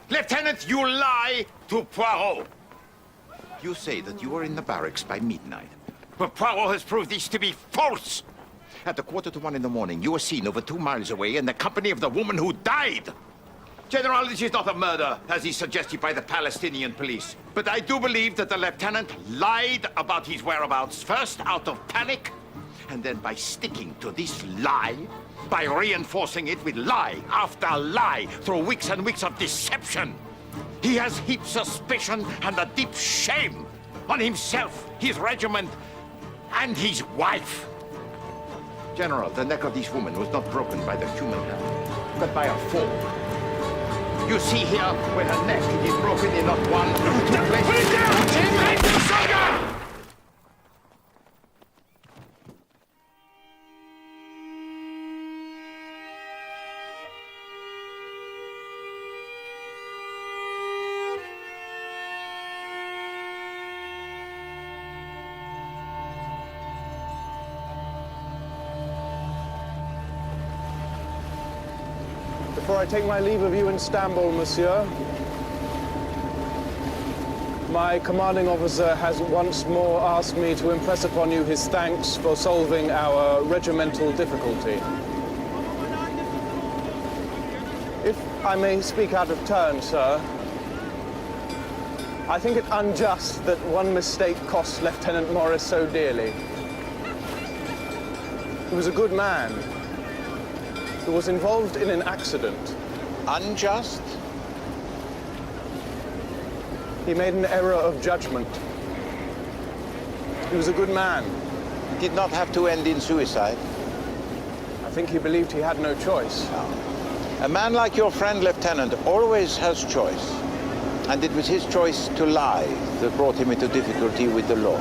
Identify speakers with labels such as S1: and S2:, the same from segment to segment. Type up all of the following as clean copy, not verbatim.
S1: Lieutenant, you lie to Poirot. You say that you were in the barracks by midnight. But Poirot has proved this to be false. At 1:45 in the morning, you were seen over 2 miles away in the company of the woman who died. General, this is not a murder, as is suggested by the Palestinian police. But I do believe that the lieutenant lied about his whereabouts, first out of panic, and then by sticking to this lie, by reinforcing it with lie after lie through weeks and weeks of deception. He has heaped suspicion and a deep shame on himself, his regiment, and his wife. General, the neck of this woman was not broken by the human hand, but by a fall. You see here where her neck is broken in not one, but 2 places. Put it down! Take the sugar!
S2: Before I take my leave of you in Istanbul, monsieur, my commanding officer has once more asked me to impress upon you his thanks for solving our regimental difficulty. If I may speak out of turn, sir, I think it unjust that one mistake cost Lieutenant Morris so dearly. He was a good man who was involved in an accident.
S1: Unjust?
S2: He made an error of judgment. He was a good man.
S1: Did not have to end in suicide.
S2: I think he believed he had no choice.
S1: A man like your friend, Lieutenant, always has choice. And it was his choice to lie that brought him into difficulty with the law.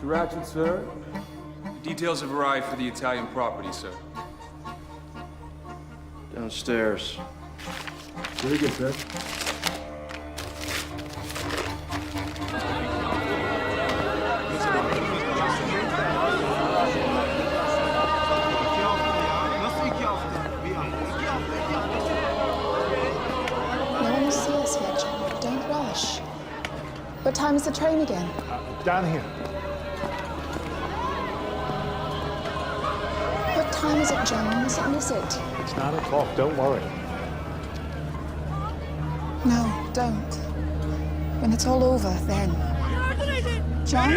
S3: Mr. Ratchet, sir. The details have arrived for the Italian property, sir.
S4: Downstairs.
S3: Very good, sir.
S5: No one will see us yet, John. Don't rush. What time is the train again?
S6: Down here.
S5: What time is it, John? We mustn't miss it.
S6: It's 9 o'clock, don't worry.
S5: No, don't. When it's all over, then. John?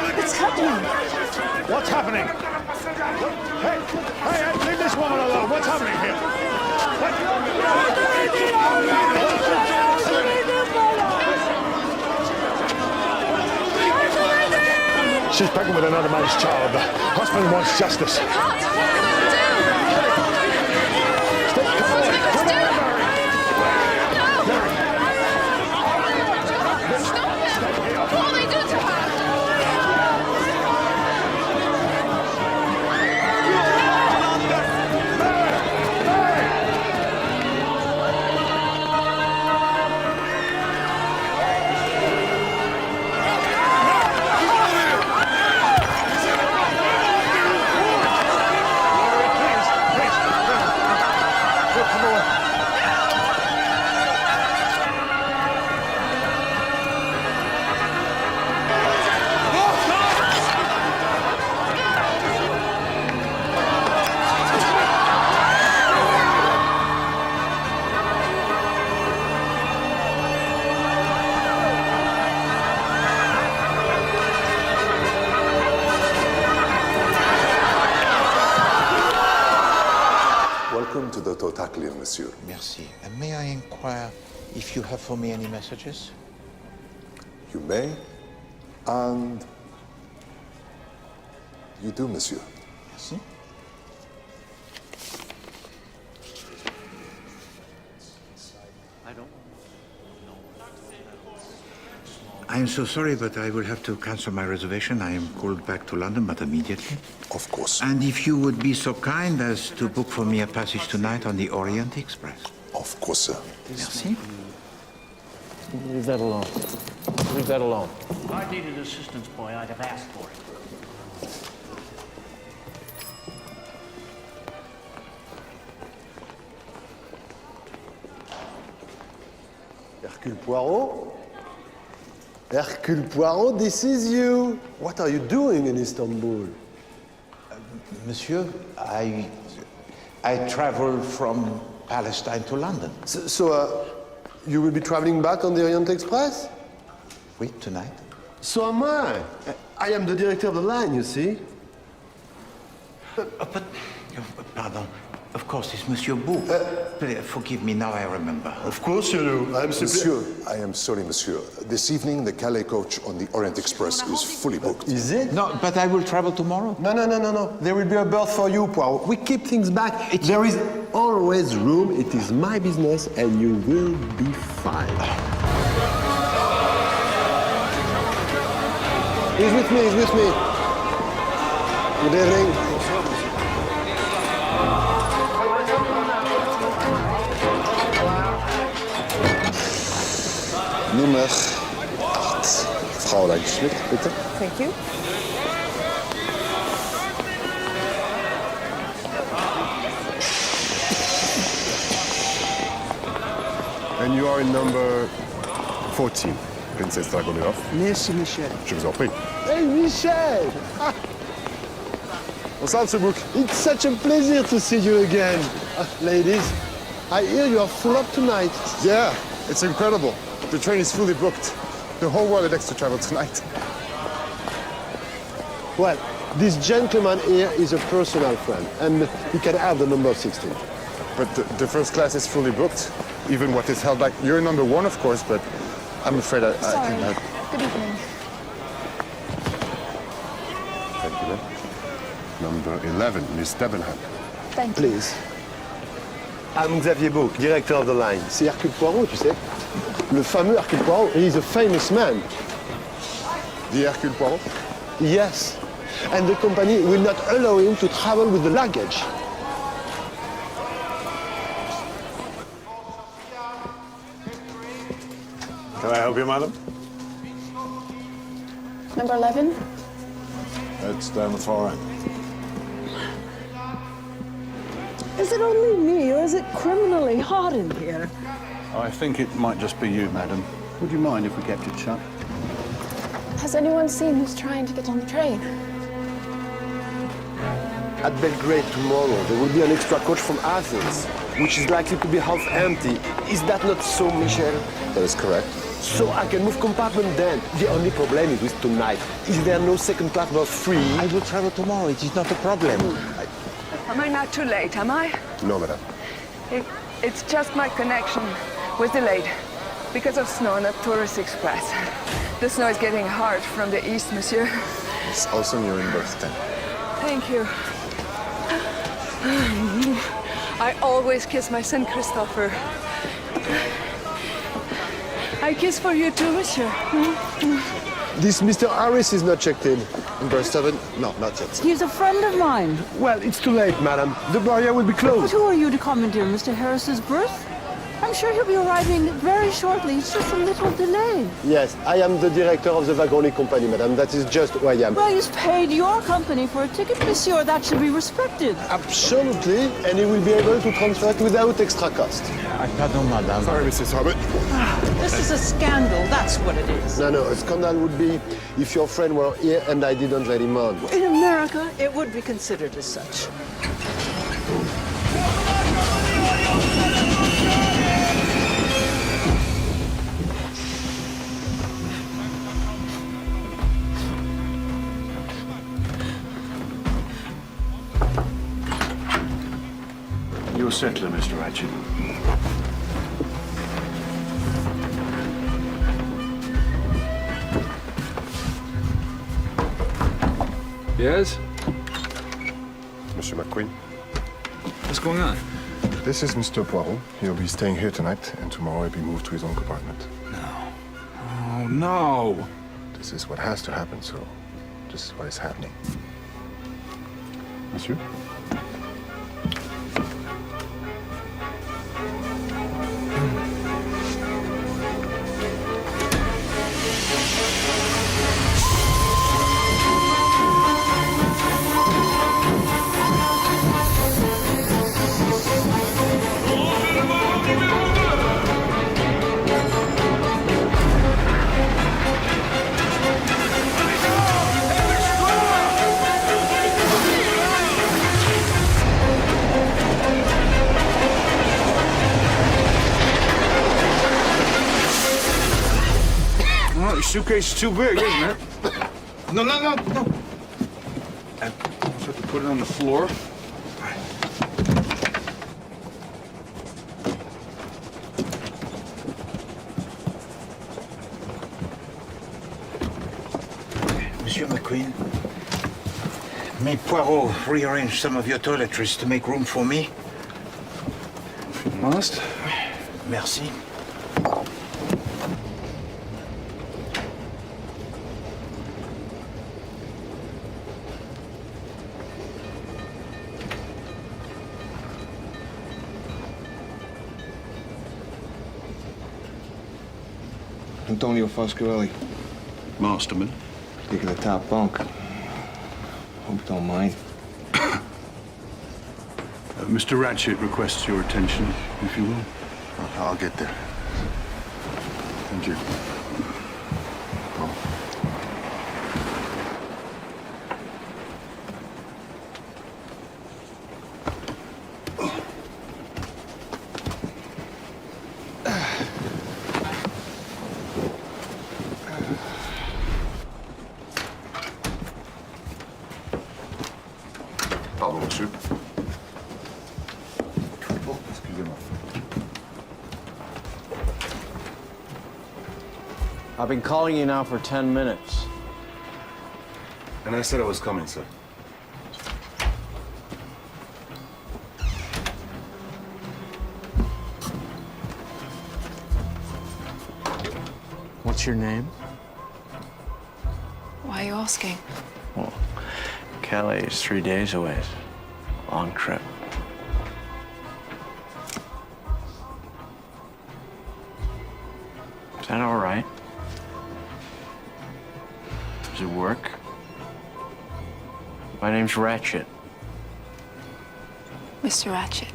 S5: What's happening?
S6: What's happening? Hey, leave this woman alone. What's happening here? She's pregnant with another man's child. The husband wants justice.
S7: Welcome to the Totaklion, monsieur.
S1: Merci. And may I inquire if you have for me any messages?
S7: You may, and you do, monsieur.
S1: Merci. I'm so sorry, but I will have to cancel my reservation. I am called back to London, but immediately.
S7: Of course.
S1: And if you would be so kind as to book for me a passage tonight on the Orient Express.
S7: Of course, sir.
S1: Merci.
S2: Leave that alone. Leave that alone.
S4: If I needed assistance, boy, I'd have asked for it.
S8: Hercule Poirot? Hercule Poirot, this is you. What are you doing in Istanbul?
S1: Monsieur, I traveled from Palestine to London.
S8: So, you will be traveling back on the Orient Express?
S1: Wait, tonight?
S8: So am I. I am the director of the line, you see.
S1: Pardon. Of course, it's Monsieur Beau. Forgive me, now I remember.
S8: Of course you do.
S7: Monsieur, I am sorry, monsieur. This evening, the Calais coach on the Orient Express is fully booked.
S8: Is it?
S1: No, but I will travel tomorrow.
S8: No. There will be a berth for you, Poirot. We keep things back. There is always room. It is my business, and you will be fine. He's with me, he's with me. Good evening. Nummer 8. Frau Langschmidt, bitte.
S9: Thank you.
S6: And you are in number 14, Princesse Dragonov.
S9: Merci, Michel.
S6: Je vous en prie.
S8: Hey, Michel!
S6: Bonsoir, Monsieur Book.
S8: It's such a pleasure to see you again. Ladies, I hear you are full up tonight.
S6: Yeah, it's incredible. The train is fully booked. The whole world elects to travel tonight.
S8: Well, this gentleman here is a personal friend, and he can have the number 16.
S6: But the first class is fully booked. Even what is held back. You're number 1, of course, but I'm afraid I
S5: Sorry.
S6: cannot.
S5: Good evening.
S6: Thank you. Number 11, Miss Debenham.
S5: Thank you.
S8: Please. I'm Xavier Beau, director of the line. C'est Hercule Poirot, tu sais. Le fameux Hercule Poirot. He is a famous man.
S6: The Hercule Poirot?
S8: Yes. And the company will not allow him to travel with the luggage.
S6: Can I help you, madam?
S5: Number 11?
S6: It's down the far end.
S9: Is it only me, or is it criminally hot in here?
S10: I think it might just be you, madam. Would you mind if we kept it shut?
S5: Has anyone seen who's trying to get on the train?
S8: At Belgrade tomorrow, there will be an extra coach from Athens, which is likely to be half empty. Is that not so, Michel?
S7: That is correct.
S8: So I can move compartment then. The only problem is with tonight. Is there no second class berth free?
S1: I will travel tomorrow. It is not a problem.
S9: Am I not too late, am I?
S7: No, madame.
S9: It's just my connection was delayed because of snow on the Tourist Express. The snow is getting hard from the east, monsieur.
S7: It's also near in berth 10.
S9: Thank you. I always kiss my son Christopher. I kiss for you too, monsieur.
S8: This Mr. Harris is not checked in. In berth 7? No, not yet.
S11: He's a friend of mine.
S8: Well, it's too late, madam. The barrier will be
S11: But
S8: closed.
S11: who are you to commandeer Mr. Harris's berth? I'm sure he'll be arriving very shortly. It's just a little delay.
S8: Yes, I am the director of the Vagoni company, madam. That is just who I am.
S11: Well, he's paid your company for a ticket, monsieur. That should be respected.
S8: Absolutely, and he will be able to transfer it without extra cost.
S1: Pardon, madame.
S6: Sorry, Mrs. Hubbard.
S11: This is a scandal. That's what it is.
S8: No, a scandal would be if your friend were here and I didn't let him on.
S11: In America, it would be considered as such.
S10: You're a settler, Mr. Ratchet.
S3: Yes?
S6: Monsieur McQueen.
S3: What's going on?
S6: This is Mr. Poirot. He'll be staying here tonight, and tomorrow he'll be moved to his own compartment.
S1: Oh,
S6: Oh, no! This is what has to happen, so this is what is happening. Monsieur?
S10: Well, your suitcase is too big, isn't it?
S1: No.
S10: I have to put it on the floor.
S1: Monsieur McQueen, may Poirot rearrange some of your toiletries to make room for me?
S10: If you must.
S1: Merci.
S12: Antonio Foscarelli,
S10: Masterman.
S12: dick in the top bunk. Hope you don't mind.
S10: Mr. Ratchet requests your attention, if you will.
S6: I'll get there. Thank you. Pardon, monsieur. Oh, excusez-moi.
S12: I've been calling you now for 10 minutes.
S6: And I said I was coming, sir.
S12: What's your name?
S5: Why are you asking?
S12: Well, Calais is 3 days away. Long trip. Is that all right? Does it work? My name's Ratchet.
S5: Mr. Ratchet.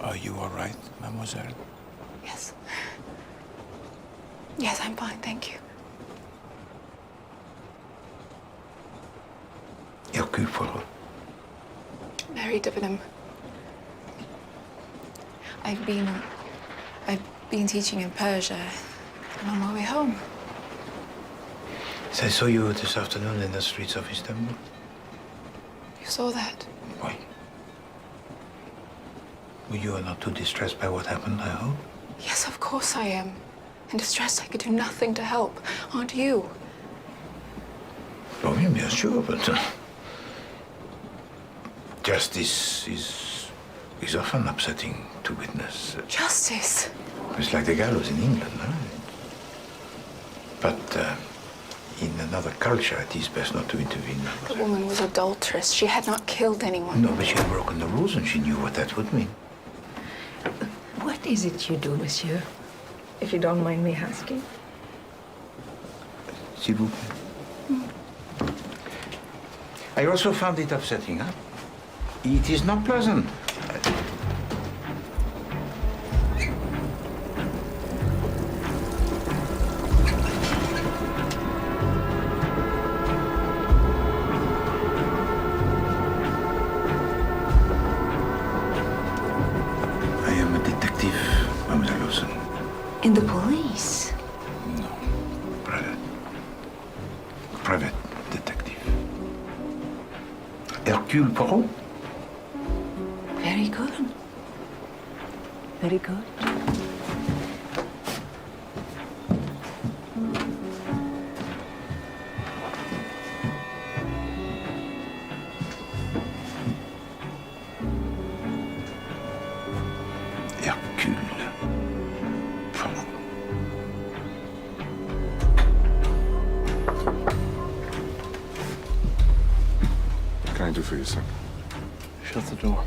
S1: Are you all right, mademoiselle?
S5: Yes. Yes, I'm fine, thank you.
S1: Hercule Poirot.
S5: Mary Debenham. I've been teaching in Persia. I'm on my way home.
S1: I saw you this afternoon in the streets of Istanbul.
S5: You saw that?
S1: Why? You are not too distressed by what happened, I hope?
S5: Yes, of course I am. And distressed I could do nothing to help. Aren't you?
S1: Oh, bien sûr, but justice is often upsetting to witness.
S5: Justice?
S1: It's like the gallows in England, right? But in another culture, it is best not to intervene.
S5: The woman was adulterous. She had not killed anyone.
S1: No, but she had broken the rules and she knew what that would mean.
S13: What is it you do, monsieur? If you don't mind me asking.
S1: S'il vous plaît. I also found it upsetting, huh? It is not pleasant. I am a detective, Mademoiselle Lawson.
S13: In the police?
S1: No, private detective. Hercule Poirot?
S13: Very good. Very good.
S6: for you, sir.
S12: Shut the door.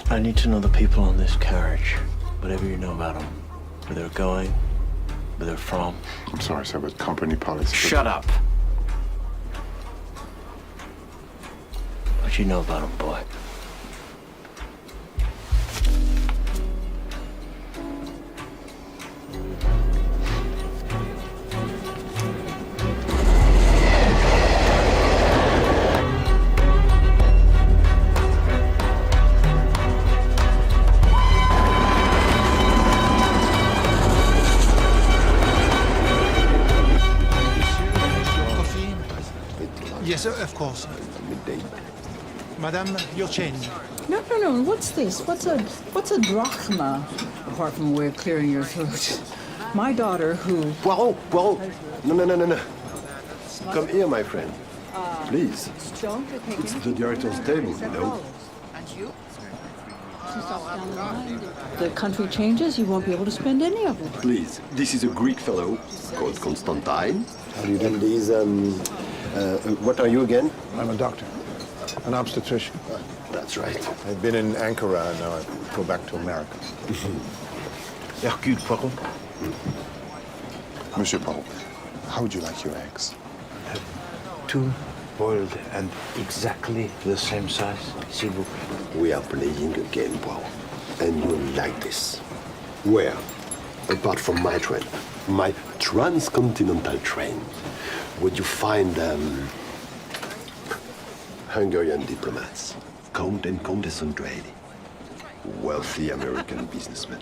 S12: I need to know the people on this carriage. Whatever you know about them. Where they're going, where they're from.
S6: I'm sorry, sir, but company policy...
S12: Shut up! What you know about them, boy?
S14: Yes, of course. Madame, your change.
S11: No. What's this? What's a drachma? Apart from a way of clearing your throat. My daughter, who...
S8: Poirot! No. Come here, my friend. Please. It's the director's table, you know.
S11: The country changes, you won't be able to spend any of it.
S8: Please. This is a Greek fellow called Constantine. How do you do? And he's, what are you again?
S6: I'm a doctor, an obstetrician.
S8: That's right.
S6: I've been in Ankara, and now I go back to America.
S8: Hercule Poirot.
S6: Monsieur Poirot, how would you like your eggs?
S12: Two boiled and exactly the same size, s'il vous plaît.
S8: We are playing a game, Poirot, and you will like this. Where, apart from my train, my transcontinental train, would you find Hungarian diplomats, Count and Countess Andreini, wealthy American businessmen?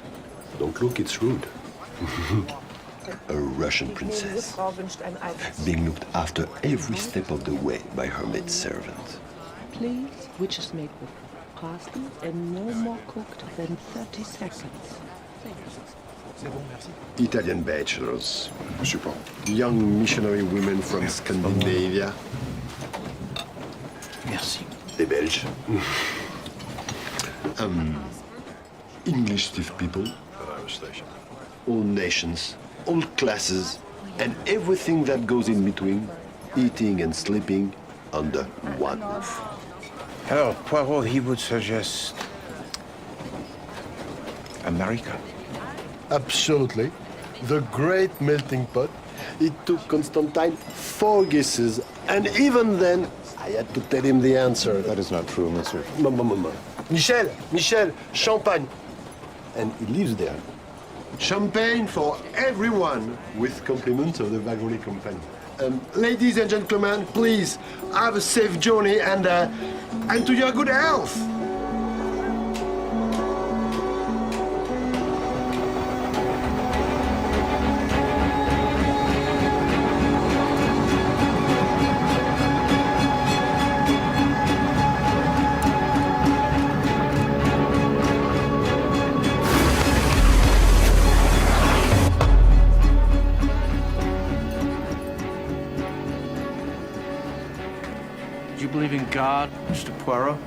S8: Don't look, it's rude. A Russian princess, being looked after every step of the way by her maidservant.
S15: Please, which is made with parsley and no more cooked than 30 seconds.
S8: Italian bachelors,
S6: Monsieur Poirot.
S8: young missionary women from Scandinavia.
S12: Merci.
S8: Les Belges. English stiff people. All nations, all classes, and everything that goes in between, eating and sleeping under one roof.
S1: Hello, Poirot, he would suggest America.
S8: Absolutely. The great melting pot. It took Constantine 4 guesses, and even then, I had to tell him the answer.
S6: That is not true, monsieur.
S8: Michel, champagne. And he lives there. Champagne for everyone, with compliments of the Wagonnet company. Ladies and gentlemen, please have a safe journey and to your good health.
S12: Do you believe in God, Mr. Poirot?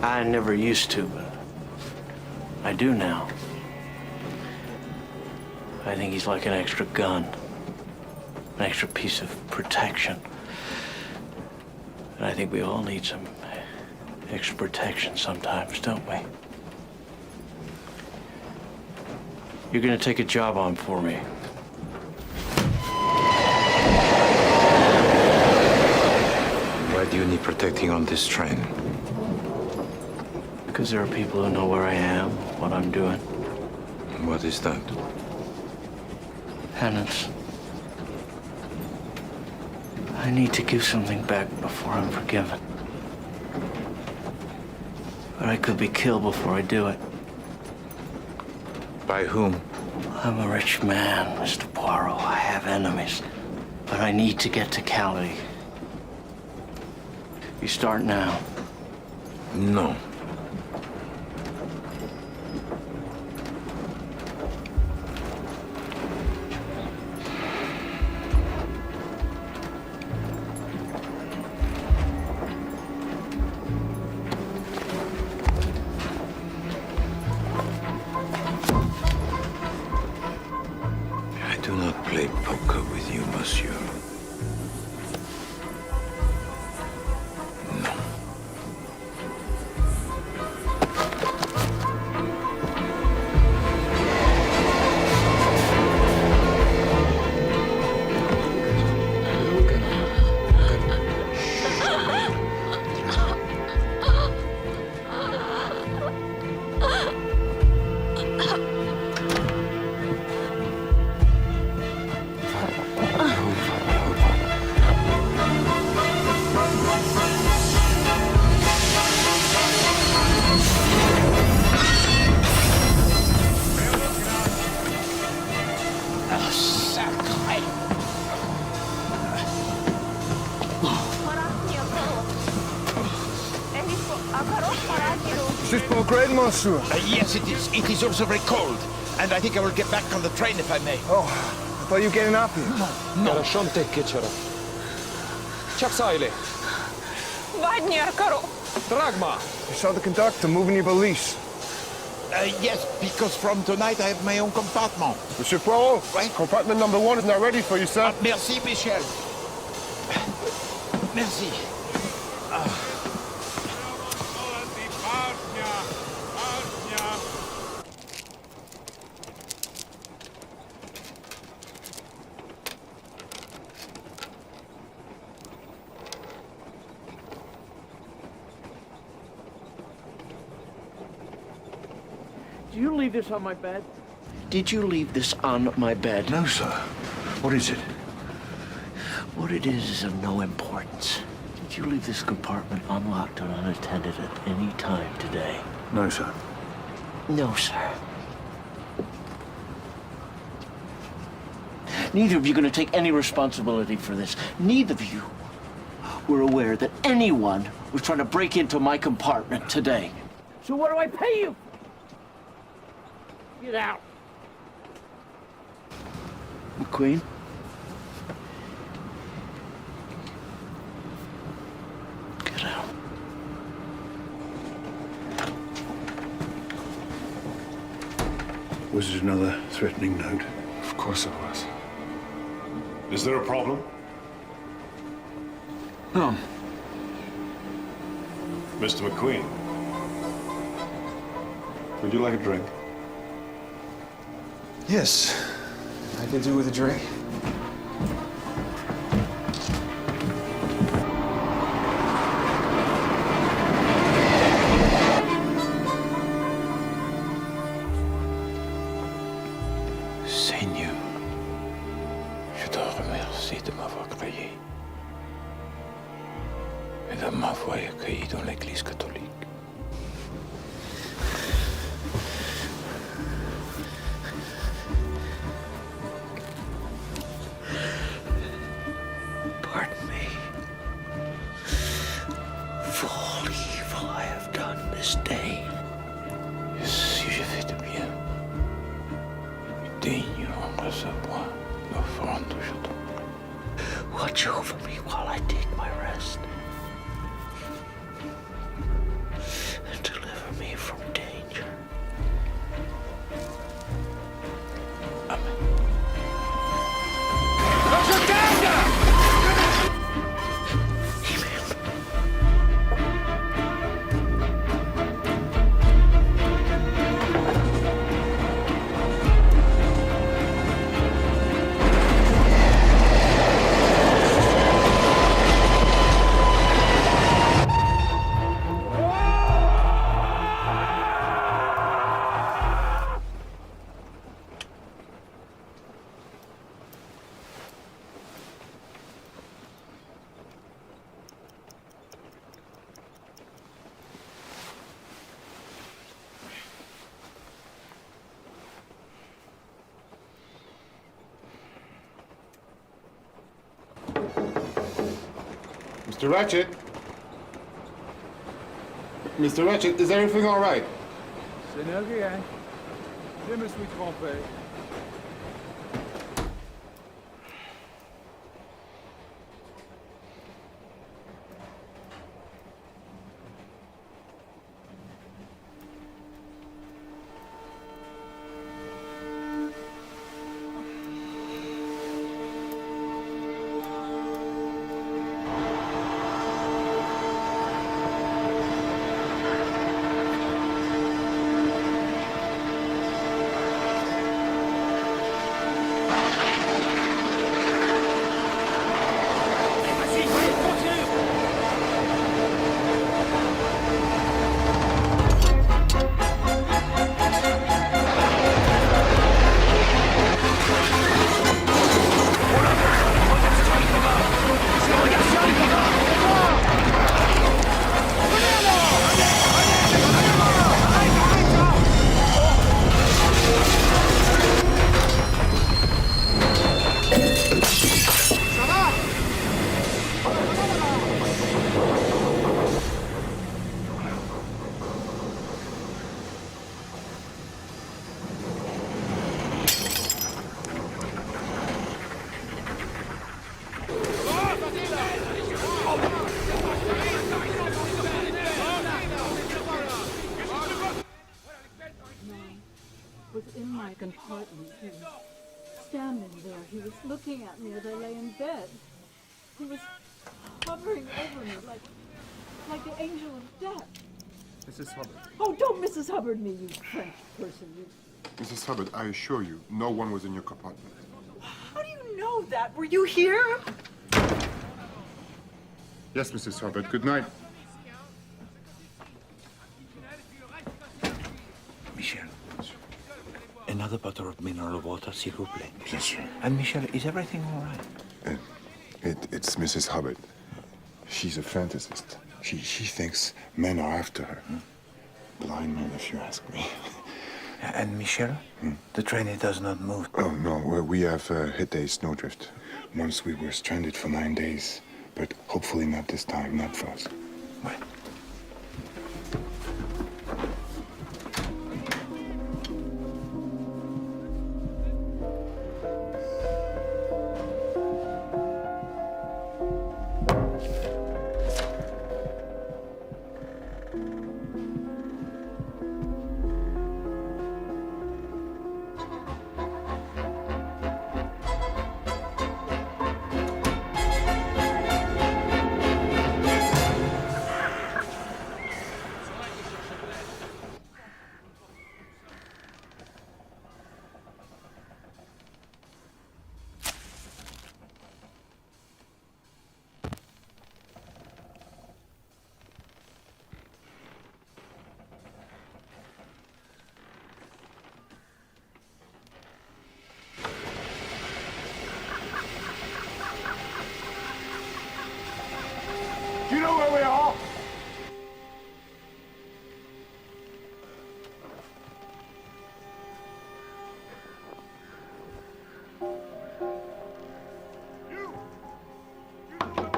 S12: I never used to, but I do now. I think he's like an extra gun, an extra piece of protection. And I think we all need some extra protection sometimes, don't we? You're gonna take a job on for me.
S1: Why do you need protecting on this train?
S12: Because there are people who know where I am, what I'm doing.
S1: What is that?
S12: Penance. I need to give something back before I'm forgiven. But I could be killed before I do it.
S1: By whom?
S12: I'm a rich man, Mr. Poirot. I have enemies. But I need to get to Calais. You start now.
S1: No. not play poker with you, monsieur. No.
S6: Is this for great, monsieur?
S1: Yes, it is. It is also very cold. And I think I will get back on the train if I may.
S6: Oh, I thought you were getting up here.
S1: No.
S6: Dragma! You saw the conductor moving your valise.
S1: Yes, because from tonight I have my own compartment.
S6: Monsieur Poirot,
S1: Oui?
S6: compartment number 1 is not ready for you, sir.
S1: Merci, Michel. Merci.
S12: Did you leave this on my bed? Did you leave this on my bed?
S10: No, sir. What is it?
S12: What it is of no importance. Did you leave this compartment unlocked and unattended at any time today?
S10: No, sir.
S12: No, sir. Neither of you are going to take any responsibility for this. Neither of you were aware that anyone was trying to break into my compartment today. So what do I pay you? Get out. McQueen? Get out.
S10: Was it another threatening note?
S7: Of course it was. Is there a problem?
S10: No.
S7: Mr. McQueen, would you like a drink?
S3: Yes, I could do with a drink.
S1: Seigneur, je te remercie de m'avoir créé et de m'avoir accueilli dans l'Église catholique.
S12: Pardon me for all evil I have done this day.
S1: Si je fais de bien, daigne en recevoir l'offrande que je t'offre.
S12: Watch over me while I take my rest. And deliver me from danger.
S6: Mr. Ratchet? Mr. Ratchet, is everything all right?
S2: Ce n'est rien. Je me suis trompé.
S11: compartment. He was standing there. He was looking at me as I lay in bed. He was hovering over me like the angel of death.
S6: Mrs. Hubbard.
S11: Oh, don't Mrs. Hubbard me, you French person. You.
S6: Mrs. Hubbard, I assure you, no one was in your compartment.
S11: How do you know that? Were you here?
S6: Yes, Mrs. Hubbard. Good night.
S12: Michel, another bottle of mineral water, s'il vous plaît.
S6: Bien sûr.
S12: And Michel, is everything all right?
S6: It's Mrs. Hubbard. She's a fantasist. She thinks men are after her. Blind men, if you ask me.
S12: And Michel? The train, it does not move.
S6: Oh, no. We have hit a snowdrift. Once we were stranded for 9 days. But hopefully not this time, not for us.
S12: What?
S6: Do you know where we are?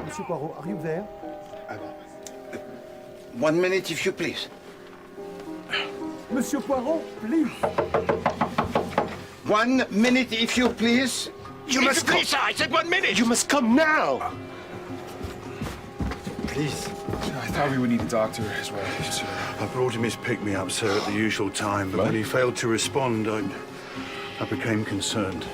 S16: Monsieur Poirot, are you there?
S12: 1 minute, if you please.
S16: Monsieur Poirot, please.
S12: 1 minute, if you please.
S1: You must come. Please, I said 1 minute.
S12: You must come now.
S10: Please. I thought we would need a doctor as well, sir. I brought him his pick-me-up, sir, at the usual time, but when he failed to respond, I became concerned.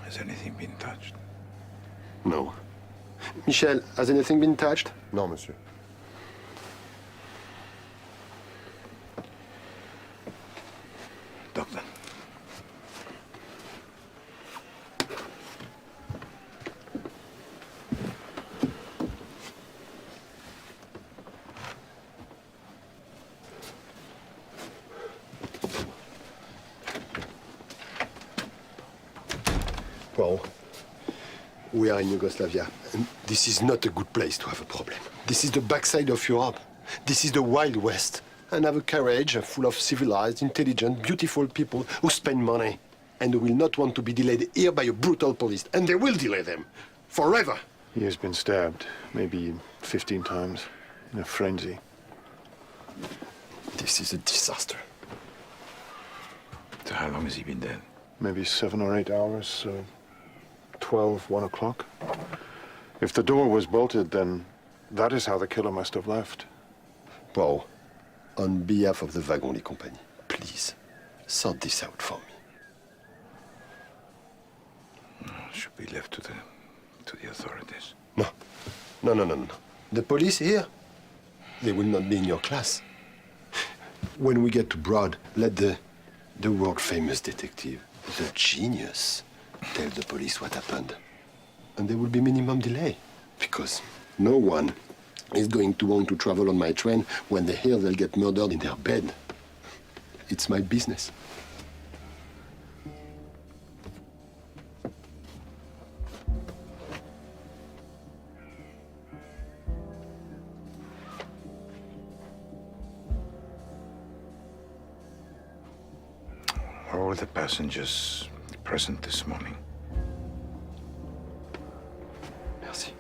S12: Has anything been touched?
S8: No. Michel, has anything been touched?
S6: No, monsieur.
S12: Doctor.
S8: Well, we are in Yugoslavia, and this is not a good place to have a problem. This is the backside of Europe. This is the Wild West. And have a carriage full of civilized, intelligent, beautiful people who spend money and who will not want to be delayed here by a brutal police. And they will delay them. Forever.
S10: He has been stabbed, maybe 15 times, in a frenzy.
S8: This is a disaster.
S12: So how long has he been dead?
S10: Maybe 7 or 8 hours, so 12, 1 o'clock. If the door was bolted, then that is how the killer must have left.
S8: Paul, on behalf of the Wagon Lit Company, please, sort this out for me.
S12: It should be left to the authorities.
S8: No. No. The police here, they will not be in your class. When we get to Broad, let the world-famous detective, the genius, tell the police what happened. And there will be minimum delay, because no one is going to want to travel on my train when they hear they'll get murdered in their bed. It's my business.
S12: Are all the passengers present this morning?
S8: Merci.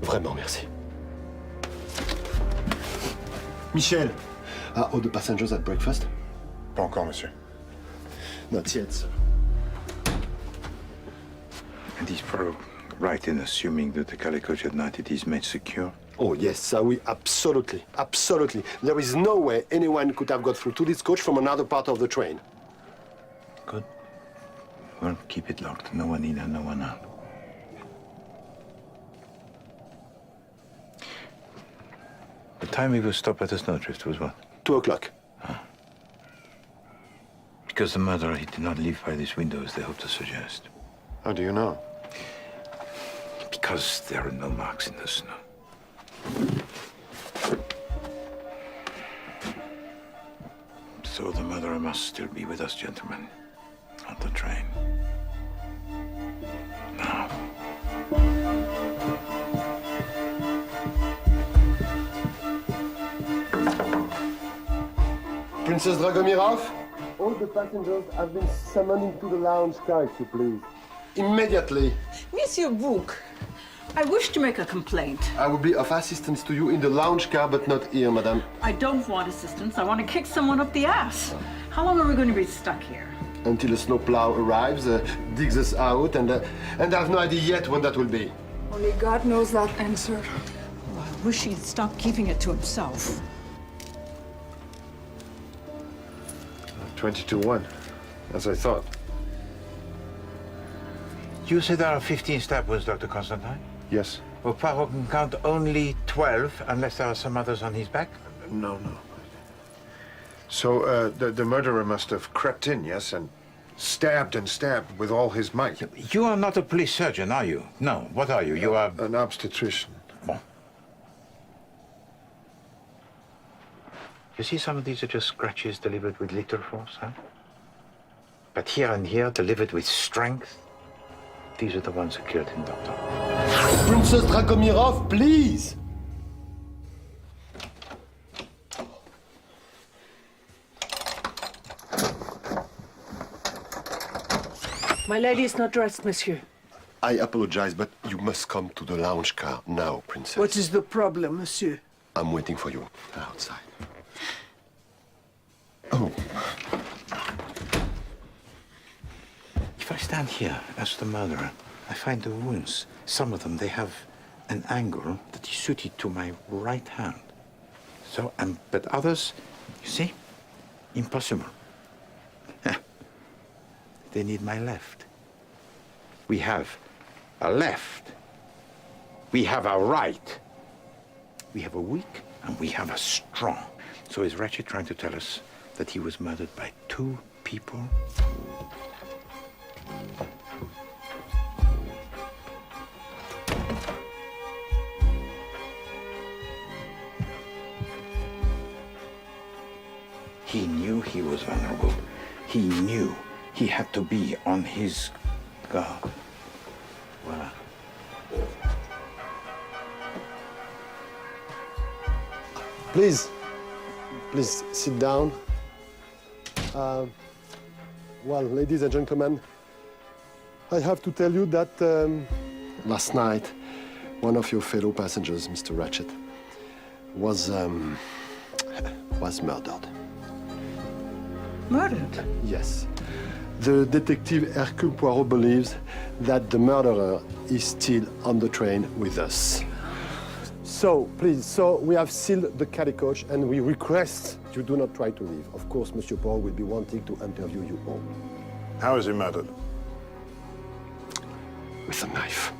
S8: Vraiment, merci.
S6: Michel.
S8: Are all the passengers at breakfast?
S6: Pas encore, monsieur.
S8: Not yet, sir.
S1: And he's probably right in assuming that the Calais coach at night it is made secure.
S8: Oh, yes, sir, we absolutely. There is no way anyone could have got through to this coach from another part of the train.
S1: Good. Well, keep it locked. No one in and no one out. The time we will stop at the snowdrift was what?
S8: 2 o'clock.
S1: Because the murderer, he did not live by this window, as they hope to suggest.
S8: How do you know?
S1: Because there are no marks in the snow. So the murderer must still be with us, gentlemen, on the train. Now.
S8: Princess Dragomirov? All the passengers have been summoned into the lounge car, if you please. Immediately.
S15: Monsieur Bouc, I wish to make a complaint.
S8: I will be of assistance to you in the lounge car, but not here, madame.
S15: I don't want assistance. I want to kick someone up the ass. How long are we going to be stuck here?
S8: Until a snowplow arrives, digs us out, and I have no idea yet when that will be.
S13: Only God knows that answer.
S15: Oh, I wish he'd stop keeping it to himself.
S6: 20-1, as I thought.
S1: You said there are 15 stab wounds, Dr. Constantine?
S6: Yes.
S1: Well, Poirot can count only 12, unless there are some others on his back.
S6: No. So, the murderer must have crept in, yes, and stabbed with all his might.
S1: You are not a police surgeon, are you? No. What are you? You are...
S6: An obstetrician.
S1: Bon. You see, some of these are just scratches delivered with little force, huh? But here and here, delivered with strength, these are the ones who killed him, Doctor.
S8: Princess Dragomirov, please!
S15: My lady is not dressed, monsieur.
S8: I apologize, but you must come to the lounge car now, princess.
S15: What is the problem, monsieur?
S8: I'm waiting for you outside. Oh.
S1: If I stand here as the murderer, I find the wounds. Some of them, they have an angle that is suited to my right hand. So, but others, you see, impossible. They need my left. We have a left. We have a right. We have a weak and we have a strong. So is Ratchet trying to tell us that he was murdered by 2 people? He knew he was vulnerable. He knew he had to be on his guard. Voila.
S8: Please sit down. Well, ladies and gentlemen, I have to tell you that last night, one of your fellow passengers, Mr. Ratchet, was murdered.
S15: Murdered?
S8: Yes. The detective Hercule Poirot believes that the murderer is still on the train with us. So, please, we have sealed the Calais coach and we request you do not try to leave. Of course, Monsieur Poirot will be wanting to interview you all.
S6: How is he murdered?
S8: With a knife.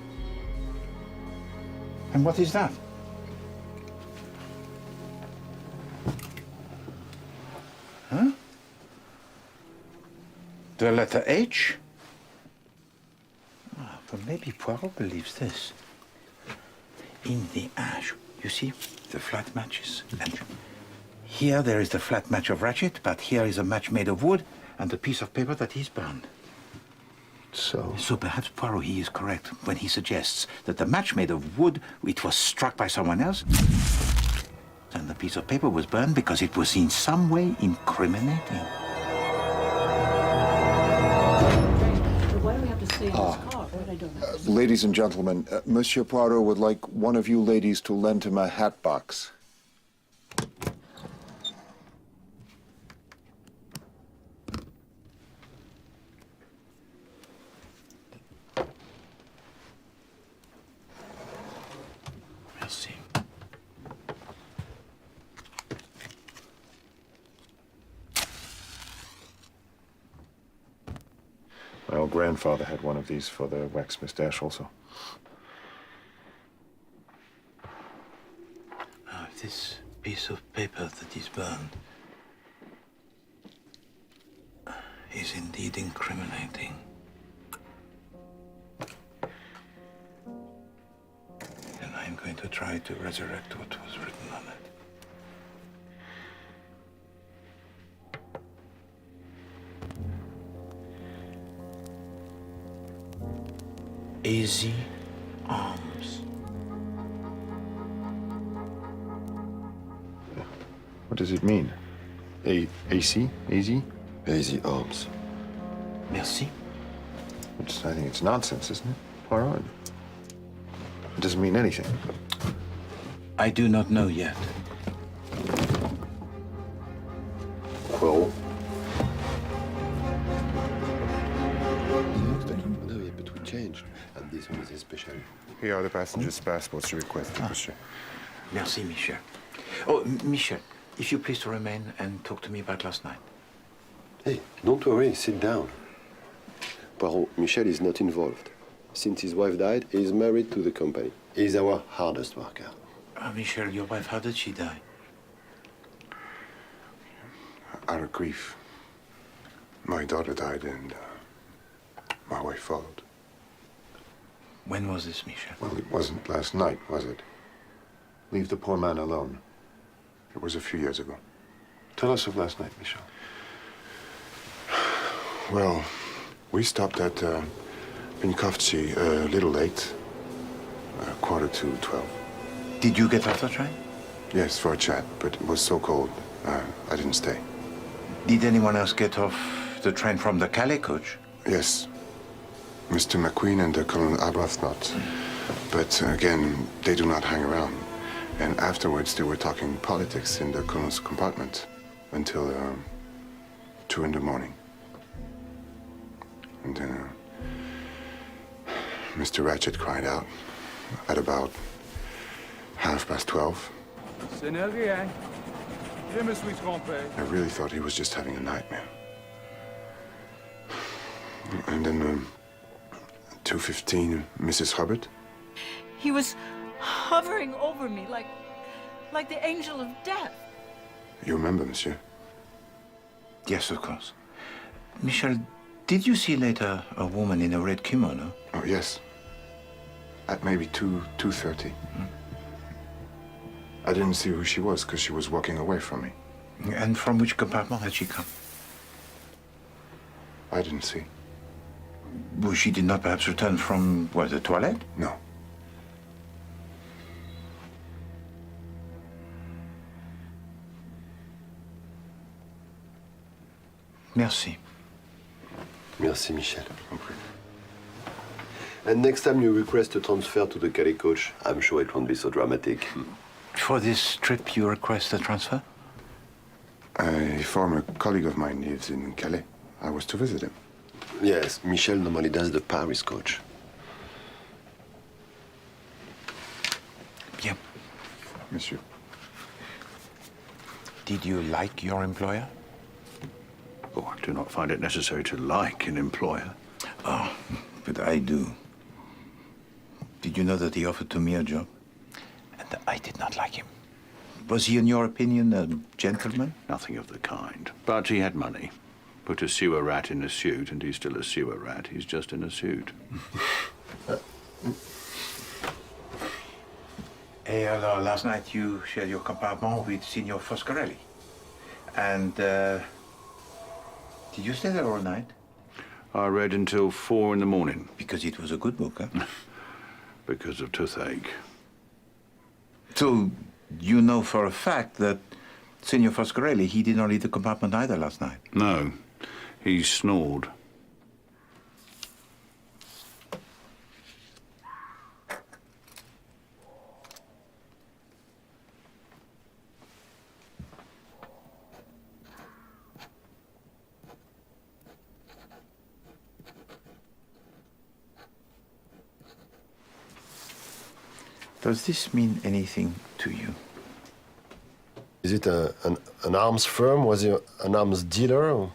S1: And what is that? Huh? The letter H? Ah, but maybe Poirot believes this. In the ash, you see, the flat matches. And here there is the flat match of Ratchet, but here is a match made of wood and a piece of paper that he's burned. So perhaps Poirot, he is correct when he suggests that the match made of wood, it was struck by someone else, and the piece of paper was burned because it was in some way incriminating.
S15: Why do we have to stay in this car? I don't know.
S6: Ladies and gentlemen, Monsieur Poirot would like one of you ladies to lend him a hat box.
S12: Merci.
S6: My old grandfather had one of these for the wax mustache also.
S12: This piece of paper that is burned is indeed incriminating. And I'm going to try to resurrect what was written on it. Easy arms.
S6: What does it mean? AC? Easy?
S8: Easy arms.
S12: Merci.
S6: I think it's nonsense, isn't it, Poirot? It doesn't mean anything.
S12: I do not know yet.
S8: Poirot. No, yeah, but we changed. And this one is especially.
S6: Here are the passengers' passports requested, monsieur.
S12: Merci, Michel. Oh, Michel, if you please to remain and talk to me about last night.
S8: Hey, don't worry, sit down. Poirot, Michel is not involved. Since his wife died, he is married to the company. He is our hardest worker.
S12: Michel, your wife, how did she die?
S6: Out of grief. My daughter died and my wife followed.
S12: When was this, Michel?
S6: Well, it wasn't last night, was it? Leave the poor man alone. It was a few years ago. Tell us of last night, Michel. Well, we stopped at Vinkovci a little late, 11:45.
S12: Did you get off the train?
S6: Yes, for a chat, but it was so cold, I didn't stay.
S12: Did anyone else get off the train from the Calais coach?
S6: Yes, Mr. McQueen and Colonel Arbuthnot. But again, they do not hang around. And afterwards, they were talking politics in the colonel's compartment until 2 in the morning. And then Mr. Ratchet cried out at about 12:30.
S3: Ce n'est rien. Je me suis trompé.
S6: I really thought he was just having a nightmare. And then 2:15, Mrs. Hubbard.
S11: He was hovering over me like the angel of death.
S6: You remember, monsieur?
S12: Yes, of course. Michel, did you see later a woman in a red kimono?
S6: Oh, yes. At maybe 2:30. I didn't see who she was because she was walking away from me.
S12: And from which compartment had she come?
S6: I didn't see.
S12: Well, she did not perhaps return from, what, the toilet?
S6: No.
S12: Merci.
S8: Merci, Michel. And next time you request a transfer to the Calais coach, I'm sure it won't be so dramatic.
S12: For this trip, you request a transfer?
S6: A former colleague of mine lives in Calais. I was to visit him.
S8: Yes, Michel normally does the Paris coach.
S12: Bien.
S6: Monsieur.
S12: Did you like your employer?
S10: Oh, I do not find it necessary to like an employer.
S12: Oh, but I do. Did you know that he offered to me a job? And I did not like him. Was he, in your opinion, a gentleman?
S10: Nothing of the kind. But he had money. Put a sewer rat in a suit, and he's still a sewer rat. He's just in a suit.
S12: Et alors, last night you shared your compartment with Signor Foscarelli. And, did you stay there all night?
S10: I read until 4 in the morning.
S12: Because it was a good book, huh?
S10: Because of toothache.
S12: So, you know for a fact that Signor Foscarelli, he did not leave the compartment either last night?
S10: No, he snored.
S1: Does this mean anything to you?
S8: Is it an arms firm? Was he an arms dealer? Or?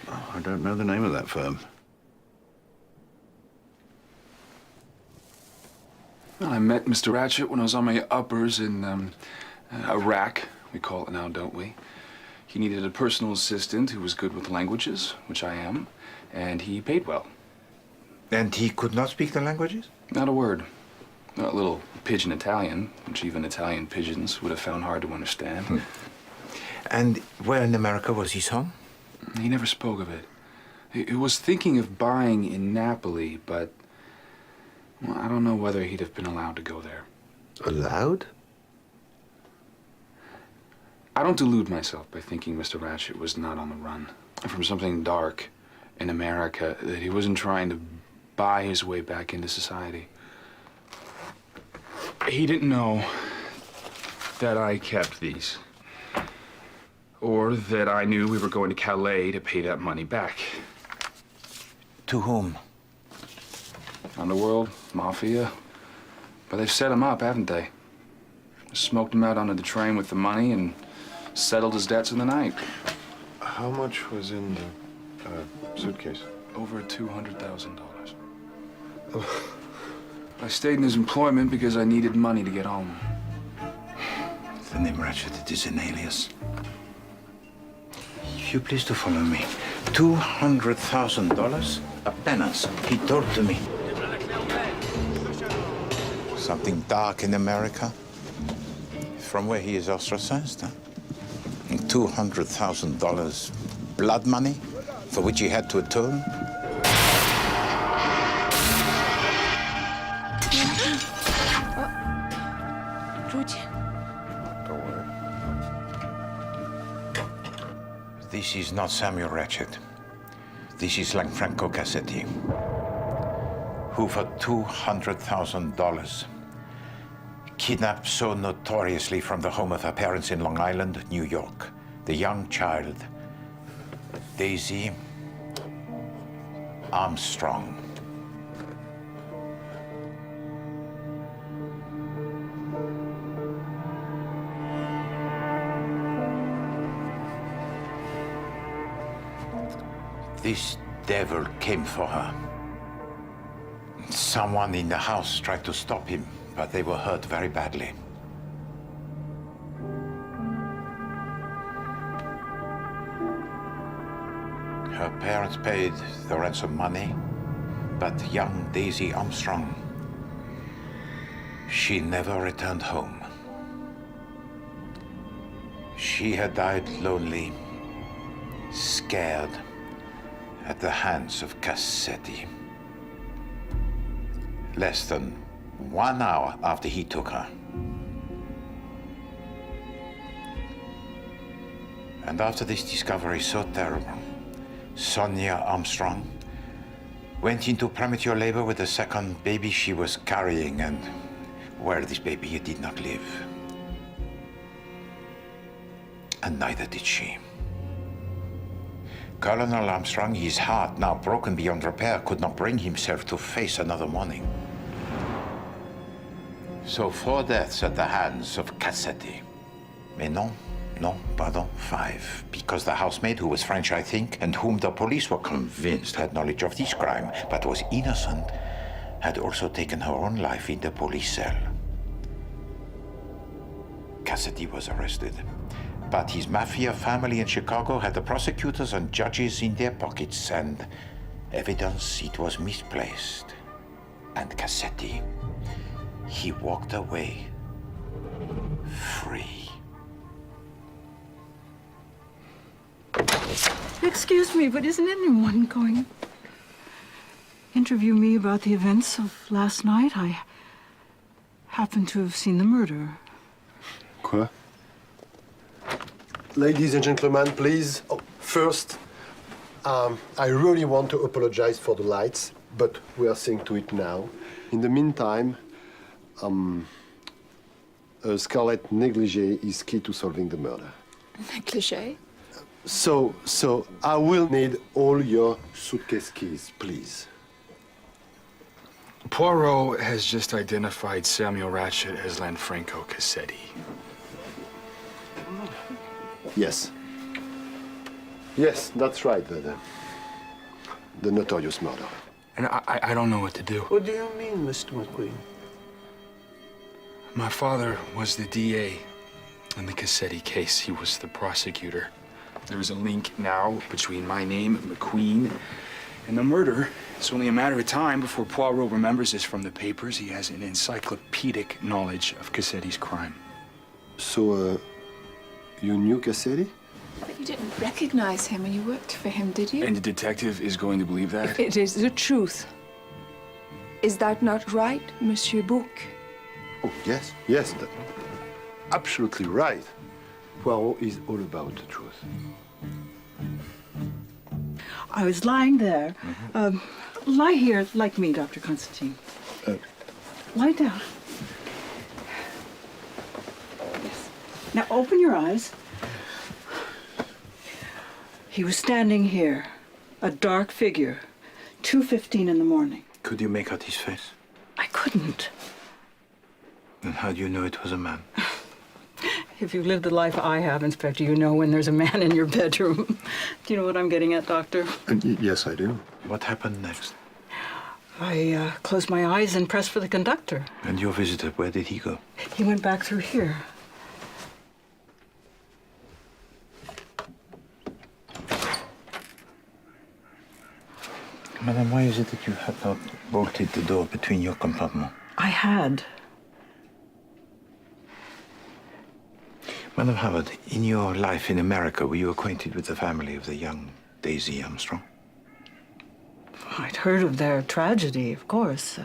S10: Oh, I don't know the name of that firm.
S3: I met Mr. Ratchet when I was on my uppers in Iraq. We call it now, don't we? He needed a personal assistant who was good with languages, which I am, and he paid well.
S1: And he could not speak the languages?
S3: Not a word. A little pigeon Italian, which even Italian pigeons would have found hard to understand.
S1: And where in America was his home?
S3: He never spoke of it. He was thinking of buying in Napoli, but well, I don't know whether he'd have been allowed to go there.
S8: Allowed?
S3: I don't delude myself by thinking Mr. Ratchet was not on the run from something dark in America, that he wasn't trying to buy his way back into society. He didn't know that I kept these, or that I knew we were going to Calais to pay that money back.
S1: To whom?
S3: Underworld, mafia. But they've set him up, haven't they? Smoked him out onto the train with the money and settled his debts in the night.
S8: How much was in the suitcase?
S3: Over $200,000. I stayed in his employment because I needed money to get home.
S1: The name Ratchet, it is an alias. If you please to follow me. $200,000? A penance, he told to me. Something dark in America? From where he is ostracized, huh? $200,000 blood money for which he had to atone?
S8: Don't worry.
S1: This is not Samuel Ratchet. This is Lanfranco Cassetti, who for $200,000 kidnapped so notoriously from the home of her parents in Long Island, New York, the young child, Daisy Armstrong. This devil came for her. Someone in the house tried to stop him, but they were hurt very badly. Her parents paid the ransom money, but young Daisy Armstrong, she never returned home. She had died lonely, scared, at the hands of Cassetti. Less than 1 hour after he took her. And after this discovery so terrible, Sonia Armstrong went into premature labor with the second baby she was carrying, and well, this baby did not live. And neither did she. Colonel Armstrong, his heart now broken beyond repair, could not bring himself to face another morning. So 4 deaths at the hands of Cassetti. Mais non, pardon, 5. Because the housemaid, who was French, I think, and whom the police were convinced had knowledge of this crime, but was innocent, had also taken her own life in the police cell. Cassetti was arrested. But his mafia family in Chicago had the prosecutors and judges in their pockets, and evidence it was misplaced. And Cassetti, he walked away free.
S11: Excuse me, but isn't anyone going to interview me about the events of last night? I happen to have seen the murder.
S8: Quoi? Ladies and gentlemen, please. Oh, first, I really want to apologize for the lights, but we are seeing to it now. In the meantime, a scarlet negligee is key to solving the murder.
S5: Negligee?
S8: So I will need all your suitcase keys, please.
S3: Poirot has just identified Samuel Ratchet as Lanfranco Cassetti.
S8: Yes. Yes, that's right. The notorious murder.
S3: And I don't know what to do.
S10: What do you mean, Mr. McQueen?
S3: My father was the DA in the Cassetti case. He was the prosecutor. There's a link now between my name, McQueen, and the murder. It's only a matter of time before Poirot remembers this from the papers. He has an encyclopedic knowledge of Cassetti's crime.
S8: So, you knew Cassetti?
S5: But you didn't recognize him when you worked for him, did you?
S3: And the detective is going to believe that?
S9: It is the truth. Is that not right, Monsieur Bouc?
S8: Oh, yes. Yes, absolutely right. Poirot is all about the truth.
S11: I was lying there. Lie here like me, Dr. Constantine. Lie down. Yes. Now open your eyes. He was standing here, a dark figure, 2:15 in the morning.
S12: Could you make out his face?
S11: I couldn't.
S12: Then how do you know it was a man?
S11: If you've lived the life I have, Inspector, you know when there's a man in your bedroom. Do you know what I'm getting at, Doctor?
S8: Yes, I do.
S12: What happened next?
S11: I closed my eyes and pressed for the conductor.
S12: And your visitor, where did he go?
S11: He went back through here.
S12: Madame, why is it that you have not bolted the door between your compartments?
S11: I had.
S12: Madame Howard, in your life in America, were you acquainted with the family of the young Daisy Armstrong?
S11: I'd heard of their tragedy, of course,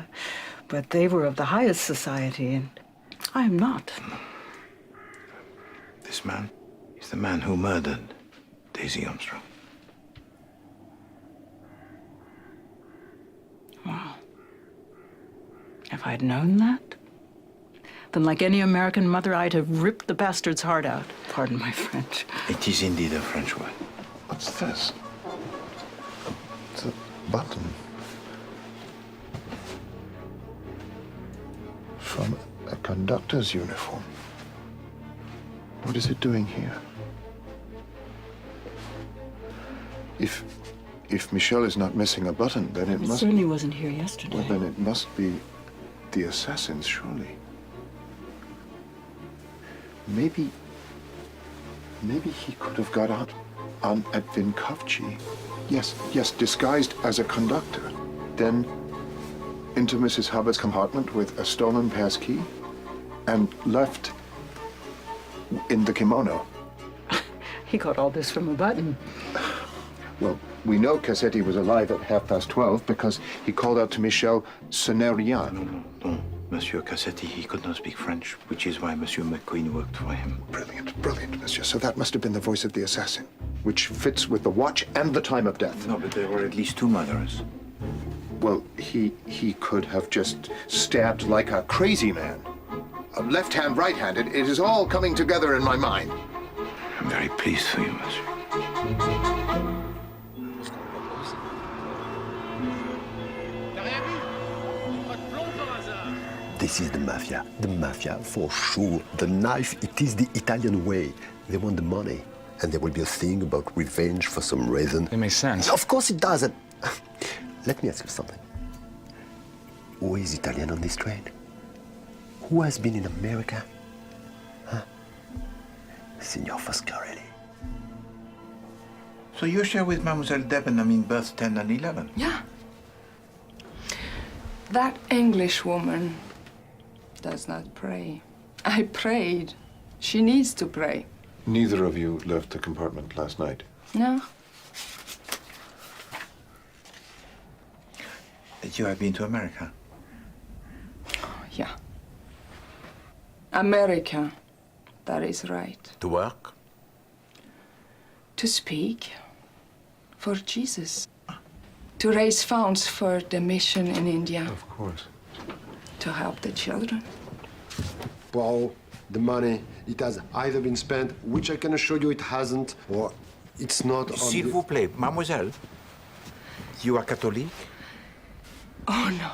S11: but they were of the highest society, and I am not.
S12: This man is the man who murdered Daisy Armstrong.
S11: Wow. If I'd known that, then like any American mother, I'd have ripped the bastard's heart out. Pardon my French.
S12: It is indeed a French word.
S6: What's this? It's a button. From a conductor's uniform. What is it doing here? If Michel is not missing a button, then it must...
S11: certainly wasn't here yesterday.
S6: Well, then it must be the assassins, surely. Maybe he could have got out at Vinkovci. Yes, disguised as a conductor. Then into Mrs. Hubbard's compartment with a stolen passkey and left in the kimono.
S11: He got all this from a button.
S6: Well, we know Cassetti was alive at 12:30 because he called out to Michel, "Ce n'est rien."
S12: No. Monsieur Cassetti, he could not speak French, which is why Monsieur McQueen worked for him.
S6: Brilliant, monsieur. So that must have been the voice of the assassin, which fits with the watch and the time of death.
S12: No, but there were at least two murderers.
S6: Well, he could have just stabbed like a crazy man. Left hand, right handed. It is all coming together in my mind.
S12: I'm very pleased for you, monsieur.
S8: This is the mafia for sure. The knife, it is the Italian way. They want the money, and there will be a thing about revenge for some reason.
S3: It makes sense.
S8: Of course it does. And let me ask you something. Who is Italian on this train? Who has been in America? Huh? Signor Foscarelli.
S12: So you share with Mademoiselle Debenham birth 10 and 11?
S9: Yeah. That English woman does not pray. I prayed. She needs to pray.
S6: Neither of you left the compartment last night.
S9: No.
S12: You have been to America?
S9: Yeah. America. That is right.
S12: To work?
S9: To speak for Jesus. To raise funds for the mission in India.
S6: Of course.
S9: To help the children.
S8: Well, the money, it has either been spent, which I can assure you it hasn't, or it's not on
S12: S'il vous plaît, mademoiselle, you are Catholic?
S9: Oh, no.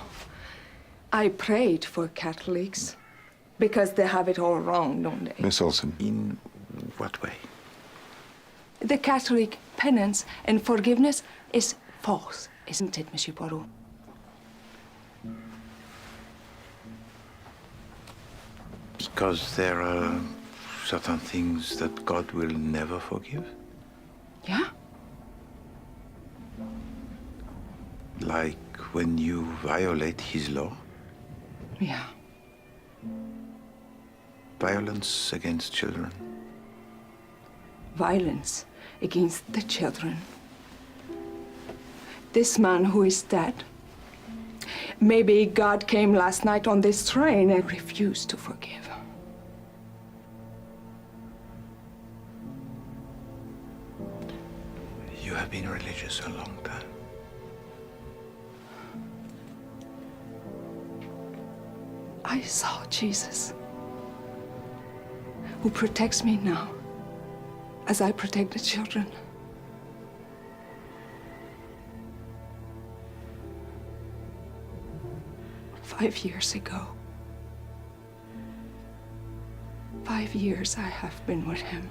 S13: I prayed for Catholics because they have it all wrong, don't they?
S6: Miss Olsen.
S1: In what way?
S13: The Catholic penance and forgiveness is false, isn't it, Monsieur Poirot?
S1: Because there are certain things that God will never forgive?
S13: Yeah?
S1: Like when you violate his law?
S13: Yeah.
S1: Violence against children?
S13: Violence against the children. This man who is dead. Maybe God came last night on this train and refused to forgive.
S1: You have been religious a long time.
S13: I saw Jesus, who protects me now, as I protect the children. Five years ago. 5 years I have been with him.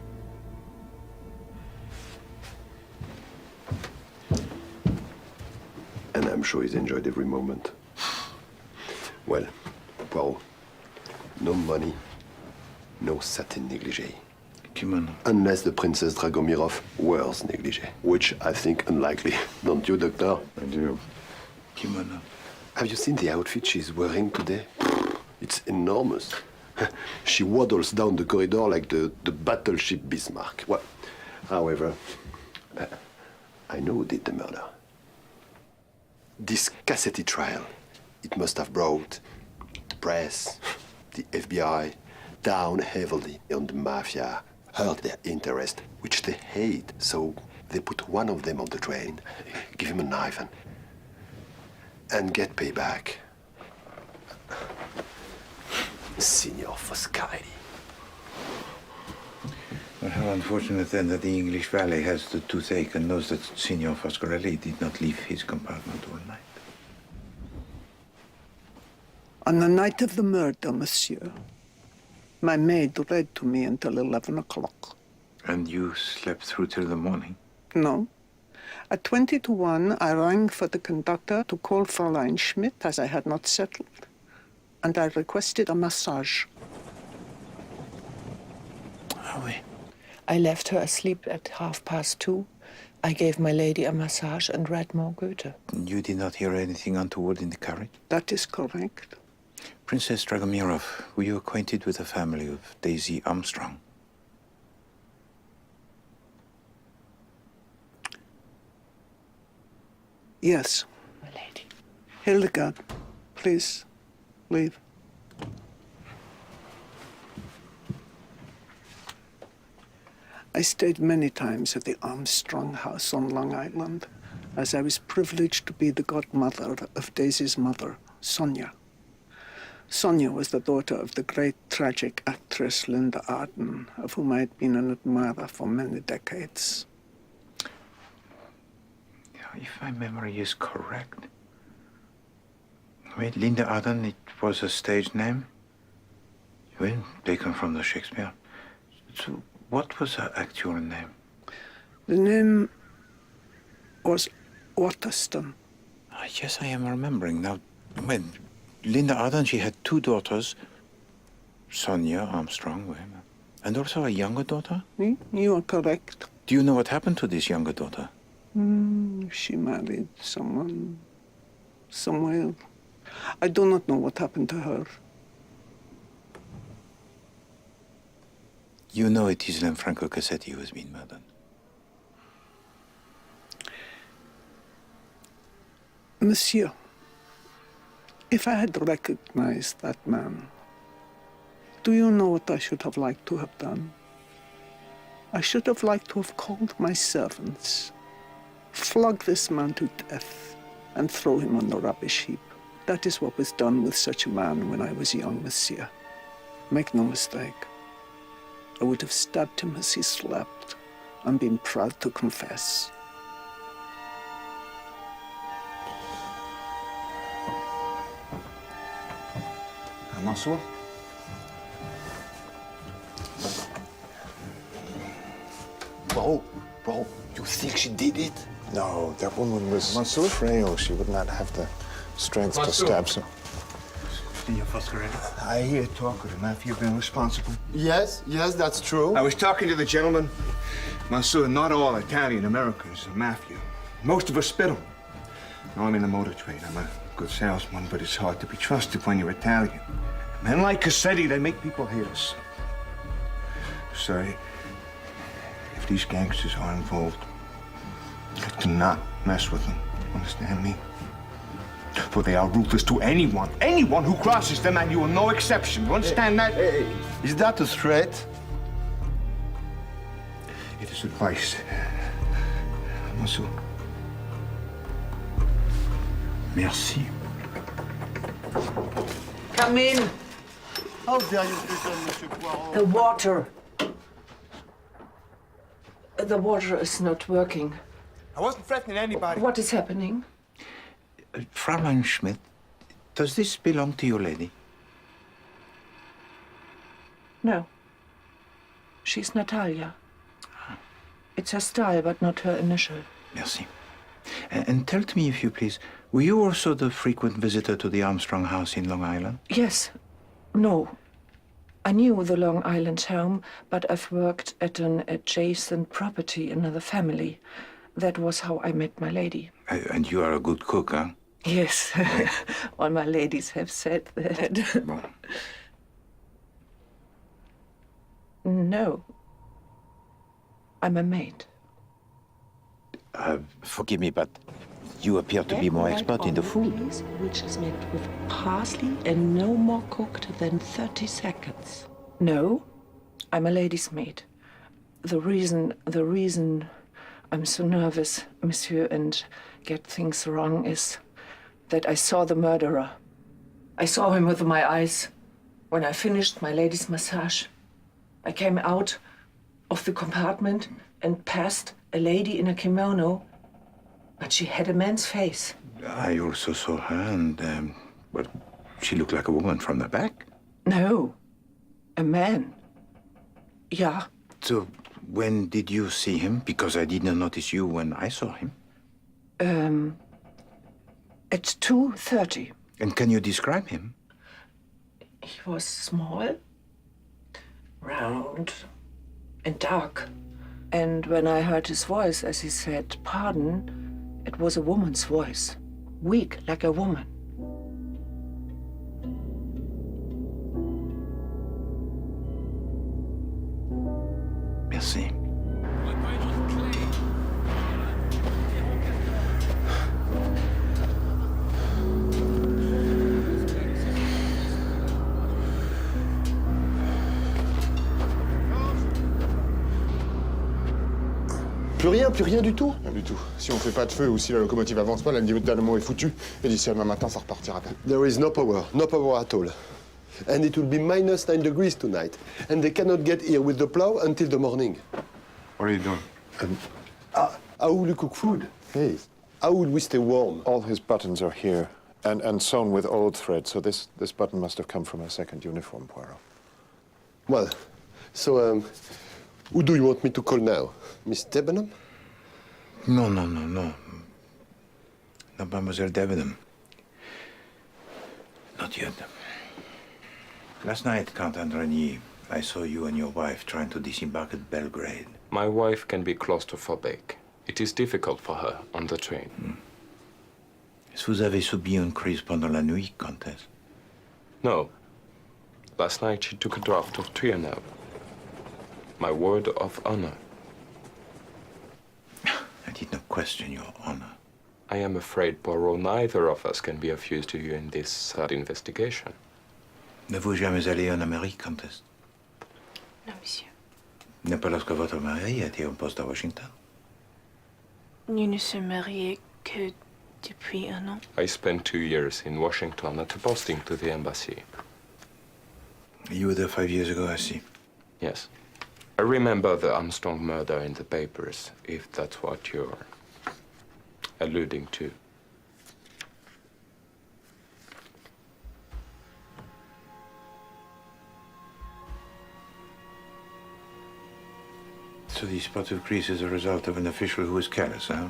S8: And I'm sure he's enjoyed every moment. Well, Poirot, no money, no satin negligee.
S1: Kimono.
S8: Unless the Princess Dragomirov wears negligee, which I think unlikely. Don't you, Doctor?
S6: I do.
S1: Kimono.
S8: Have you seen the outfit she's wearing today? It's enormous. She waddles down the corridor like the battleship Bismarck. Well, however, I know who did the murder. This Cassetti trial, it must have brought the press, the FBI, down heavily on the mafia, hurt their interest, which they hate. So they put one of them on the train, give him a knife, and get payback. Signor Foscari.
S1: Well, how unfortunate then that the English valet has the toothache and knows that Signor Foscarelli did not leave his compartment all night.
S17: On the night of the murder, monsieur, my maid read to me until 11 o'clock.
S1: And you slept through till the morning?
S17: No. At 20 to 1, I rang for the conductor to call Fräulein Schmidt, as I had not settled. And I requested a massage.
S1: Ah, oui.
S15: I left her asleep at 2:30. I gave my lady a massage and read more Goethe.
S1: You did not hear anything untoward in the carriage?
S17: That is correct.
S1: Princess Dragomirov, were you acquainted with the family of Daisy Armstrong?
S17: Yes.
S15: My lady.
S17: Hildegard, please, leave. I stayed many times at the Armstrong house on Long Island, as I was privileged to be the godmother of Daisy's mother, Sonia. Sonia was the daughter of the great tragic actress Linda Arden, of whom I had been an admirer for many decades.
S1: If my memory is correct. Wait, Linda Arden, it was a stage name? Well, taken from the Shakespeare. So, what was her actual name?
S17: The name was Waterston.
S1: Yes, I am remembering now. When Linda Arden, she had two daughters, Sonia Armstrong, and also a younger daughter?
S17: You are correct.
S1: Do you know what happened to this younger daughter?
S17: She married someone somewhere. I do not know what happened to her.
S1: You know it is Lanfranco Cassetti who has been murdered.
S17: Monsieur, if I had recognized that man, do you know what I should have liked to have done? I should have liked to have called my servants, flog this man to death, and throw him on the rubbish heap. That is what was done with such a man when I was young, monsieur. Make no mistake. I would have stabbed him as he slept and been proud to confess.
S18: Monsieur?
S6: Poirot, you think she did it? No, that woman was frail. She would not have the strength to stab so.
S18: I hear talk of the mafia being responsible.
S7: Yes, that's true.
S18: I was talking to the gentleman. Monsieur, not all Italian Americans are mafia. Most of us spit 'em. Now, I'm in the motor trade. I'm a good salesman, but it's hard to be trusted when you're Italian. Men like Cassetti, they make people hate us. Sorry, if these gangsters are involved, do not mess with them. Understand me? For they are ruthless to anyone who crosses them, and you are no exception. You understand that?
S7: Hey, is that a threat?
S18: It is advice, Monsieur.
S10: Merci.
S15: Come in.
S7: How dare you pretend, Monsieur Poirot?
S15: The water. The water is not working.
S18: I wasn't threatening anybody.
S15: What is happening?
S1: Fräulein Schmidt, does this belong to you, lady?
S15: No. She's Natalia. It's her style, but not her initial.
S1: Merci. And tell me, if you please, were you also the frequent visitor to the Armstrong house in Long Island?
S15: Yes. No. I knew the Long Island home, but I've worked at an adjacent property, another family. That was how I met my lady.
S1: And you are a good cook, huh?
S15: Yes. All my ladies have said that.
S1: Bon.
S15: No. I'm a maid.
S1: Forgive me, but you appear to be more expert in the food.
S15: Which is made with parsley and no more cooked than 30 seconds. No, I'm a lady's maid. The reason I'm so nervous, monsieur, and get things wrong is that I saw the murderer. I saw him with my eyes when I finished my lady's massage. I came out of the compartment and passed a lady in a kimono, but she had a man's face.
S1: I also saw her, and, well, she looked like a woman from the back.
S15: No, a man. Yeah.
S1: So, when did you see him? Because I did not notice you when I saw him.
S15: At 2:30.
S1: And can you describe him?
S15: He was small, round, and dark. And when I heard his voice as he said, "Pardon," it was a woman's voice, weak like a woman.
S1: Merci.
S7: Plus rien du tout?
S6: Rien du tout. Si on fait pas de feu ou si la locomotive avance pas, l'animal d'Allemand est foutu. Et d'ici à demain matin, ça repartira pas.
S7: There is no power at all. And it will be minus 9 degrees tonight. And they cannot get here with the plow until the morning.
S6: What are you doing?
S7: How will you cook food? Hey, how will we stay warm?
S6: All his buttons are here and sewn with old thread, so this button must have come from a second uniform, Poirot.
S7: Well, so, who do you want me to call now? Miss Debenham?
S1: No. Not Mademoiselle Debenham. Not yet. Last night, Count Andrigny, I saw you and your wife trying to disembark at Belgrade.
S19: My wife can be claustrophobic. It is difficult for her on the train.
S1: Est-ce que vous avez subi une crise pendant la nuit, Comtesse?
S19: No. Last night she took a draught of Trianel. My word of honor.
S1: I did not question your honor.
S19: I am afraid, Poirot, neither of us can be of use to you in this sad investigation.
S1: N'êtes-vous jamais allé en Amérique, Comtesse?
S5: Non, monsieur.
S1: N'est pas lorsque votre mari était en poste à Washington?
S5: Nous ne sommes mariés que depuis un an.
S19: I spent 2 years in Washington at a posting to the embassy.
S1: You were there 5 years ago, I see.
S19: Yes. I remember the Armstrong murder in the papers, if that's what you're alluding to.
S1: So the spot of grease is a result of an official who is careless, huh?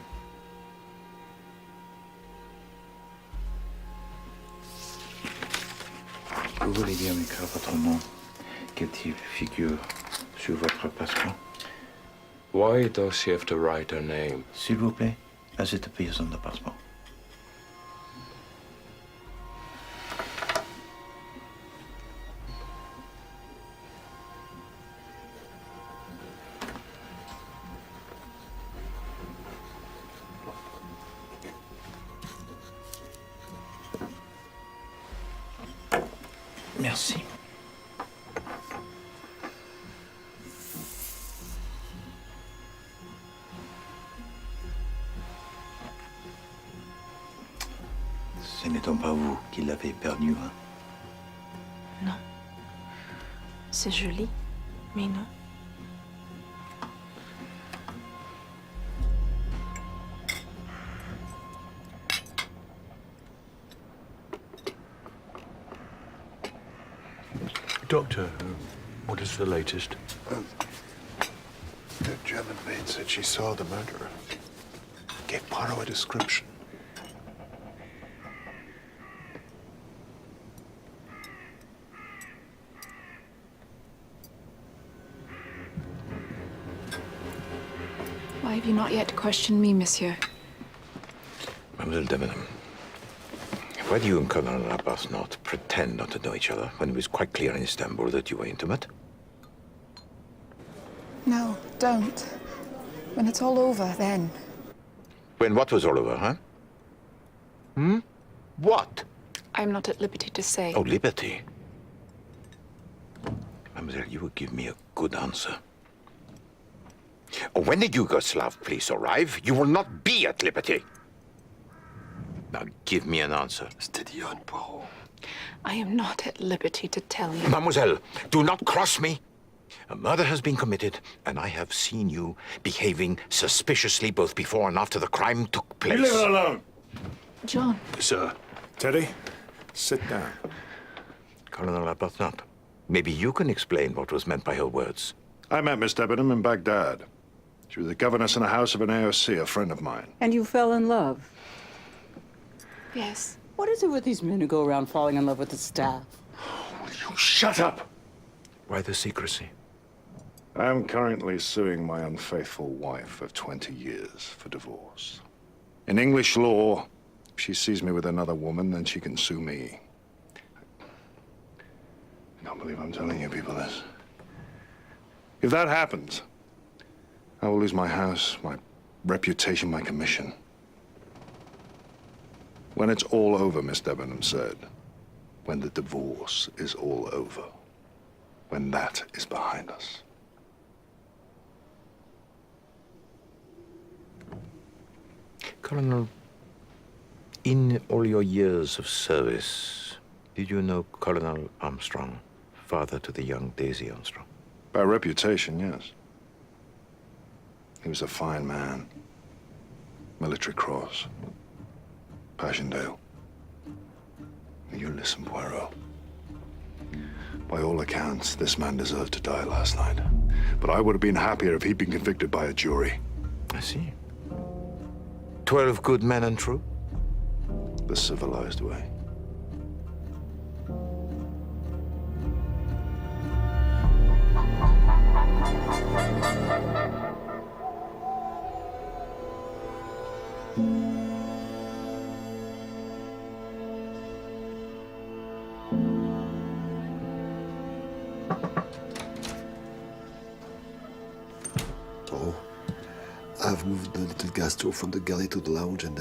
S1: Vous voulez bien m'écrire votre nom? Quel-t-il figure sur votre passeport?
S19: Why does she have to write her name?
S1: S'il vous plaît, as it appears on the passport. Merci. Ce n'est donc pas vous qui l'avez perdu, hein?
S20: Non. C'est joli, mais non.
S10: Doctor, what is the latest?
S6: The German maid said she saw the murderer. Gave Poirot a description.
S5: Why have you not yet questioned me, monsieur?
S1: Mademoiselle Debenham, why do you and Colonel Abbas not pretend not to know each other when it was quite clear in Istanbul that you were intimate?
S5: No, don't. When it's all over, then.
S1: When what was all over, huh? Hmm? What?
S5: I'm not at liberty to say.
S1: Oh, liberty. Mademoiselle, you will give me a good answer. When the Yugoslav police arrive, you will not be at liberty. Now, give me an answer.
S8: Steady on, Poirot.
S5: I am not at liberty to tell you.
S1: Mademoiselle, do not cross me. A murder has been committed, and I have seen you behaving suspiciously both before and after the crime took place.
S10: You leave her alone.
S5: John.
S10: Sir. Teddy, sit down.
S1: Colonel Arbuthnot, maybe you can explain what was meant by her words.
S10: I met Miss Debenham in Baghdad. She was the governess in the house of an AOC, a friend of mine.
S21: And you fell in love?
S5: Yes.
S21: What is it with these men who go around falling in love with the staff?
S10: Will you shut up?
S1: Why the secrecy?
S10: I am currently suing my unfaithful wife of 20 years for divorce. In English law, if she sees me with another woman, then she can sue me. I can't believe I'm telling you people this. If that happens, I will lose my house, my reputation, my commission. When it's all over, Miss Debenham said, when the divorce is all over, when that is behind us.
S1: Colonel, in all your years of service, did you know Colonel Armstrong, father to the young Daisy Armstrong?
S10: By reputation, yes. He was a fine man. Military Cross. Passchendaele. You listen, Poirot. By all accounts, this man deserved to die last night. But I would have been happier if he'd been convicted by a jury.
S1: I see. 12 good men and true?
S10: The civilized way.
S8: I've moved the little gas stove from the galley to the lounge and,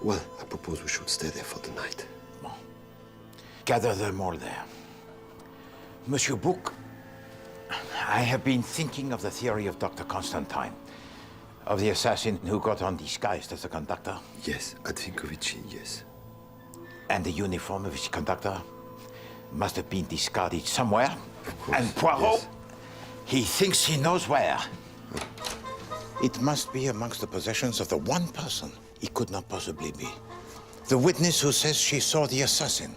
S8: well, I propose we should stay there for the night.
S1: Bon. Gather them all there. Monsieur Bouc, I have been thinking of the theory of Dr. Constantine, of the assassin who got on disguised as a conductor.
S8: Yes, I think of it, yes.
S1: And the uniform of his conductor must have been discarded somewhere.
S8: Of course,
S1: and Poirot,
S8: yes.
S1: He thinks he knows where. It must be amongst the possessions of the one person it could not possibly be. The witness who says she saw the assassin.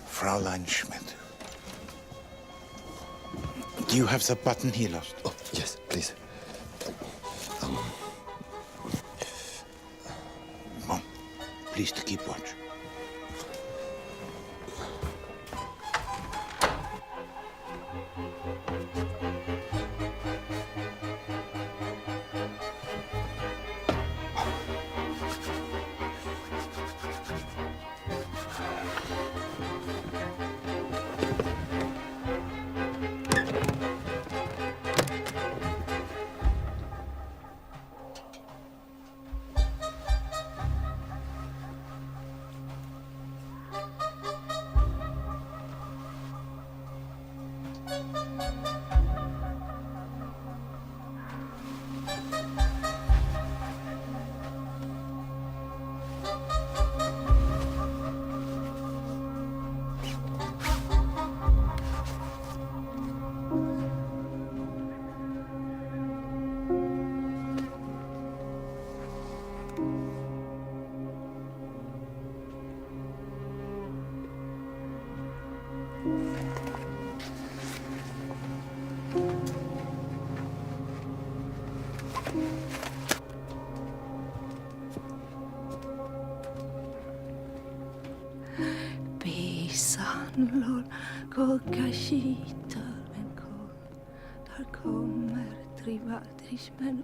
S1: Fraulein Schmidt. Do you have the button he lost?
S8: Of
S7: Yes, please.
S1: Bon, please to keep watch.
S4: Bisan lol ko kashita men ko dar kommer triva trismen.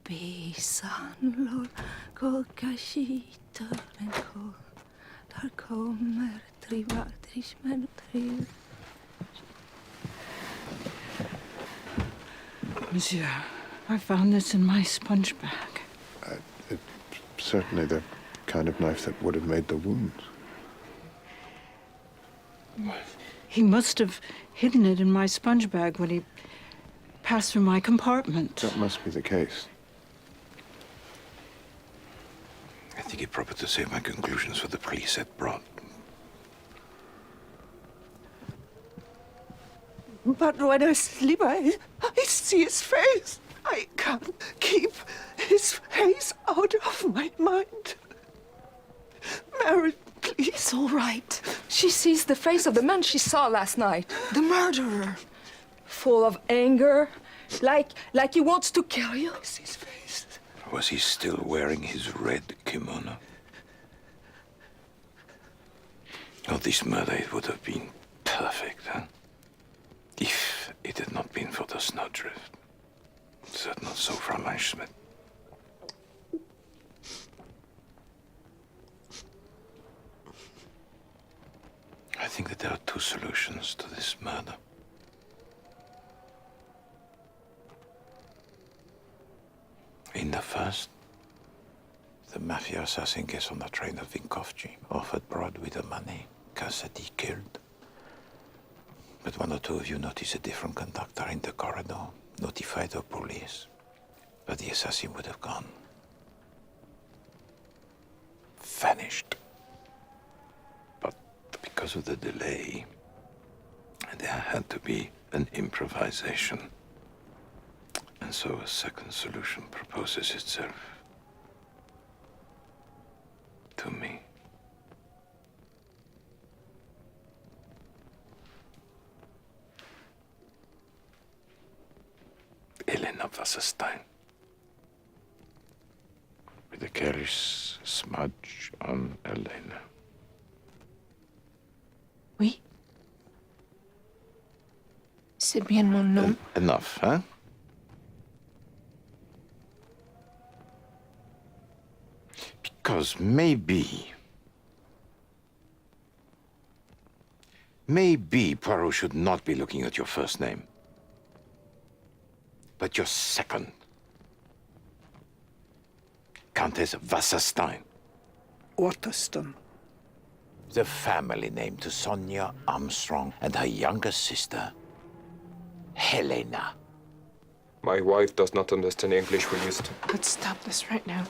S4: Bisan lol ko kashita men ko dar kommer triva trismen.
S15: Monsieur, I found this in my sponge bag.
S6: It's certainly the kind of knife that would have made the wounds.
S15: He must have hidden it in my sponge bag when he passed through my compartment.
S6: That must be the case.
S10: I think it proper to save my conclusions for the police at Broad.
S21: But when I sleep, I see his face. I can't keep his face out of my mind. Mary, please.
S13: It's all right. She sees the face of the man she saw last night. The murderer. Full of anger. Like he wants to kill you.
S21: His face.
S10: Was he still wearing his red kimono? Oh, this murder, it would have been perfect, huh? If it had not been for the snowdrift. Is that not so, Fraulein Schmidt? I think that there are two solutions to this murder. In the first, the mafia assassin gets on the train of Vinkovci, offered Broad with the money, Cassidy killed. But one or two of you notice a different conductor in the corridor, notify the police. But the assassin would have gone. Vanished. But because of the delay, there had to be an improvisation. And so a second solution proposes itself to me. Elena Wasserstein. With a careless smudge on Elena.
S20: Oui. C'est bien mon nom.
S10: Enough, huh? Because maybe Poirot should not be looking at your first name, but your second. Countess Wasserstein.
S17: Waterston.
S1: The family name to Sonia Armstrong and her younger sister, Helena.
S19: My wife does not understand English. We used to.
S20: Let's stop this right now.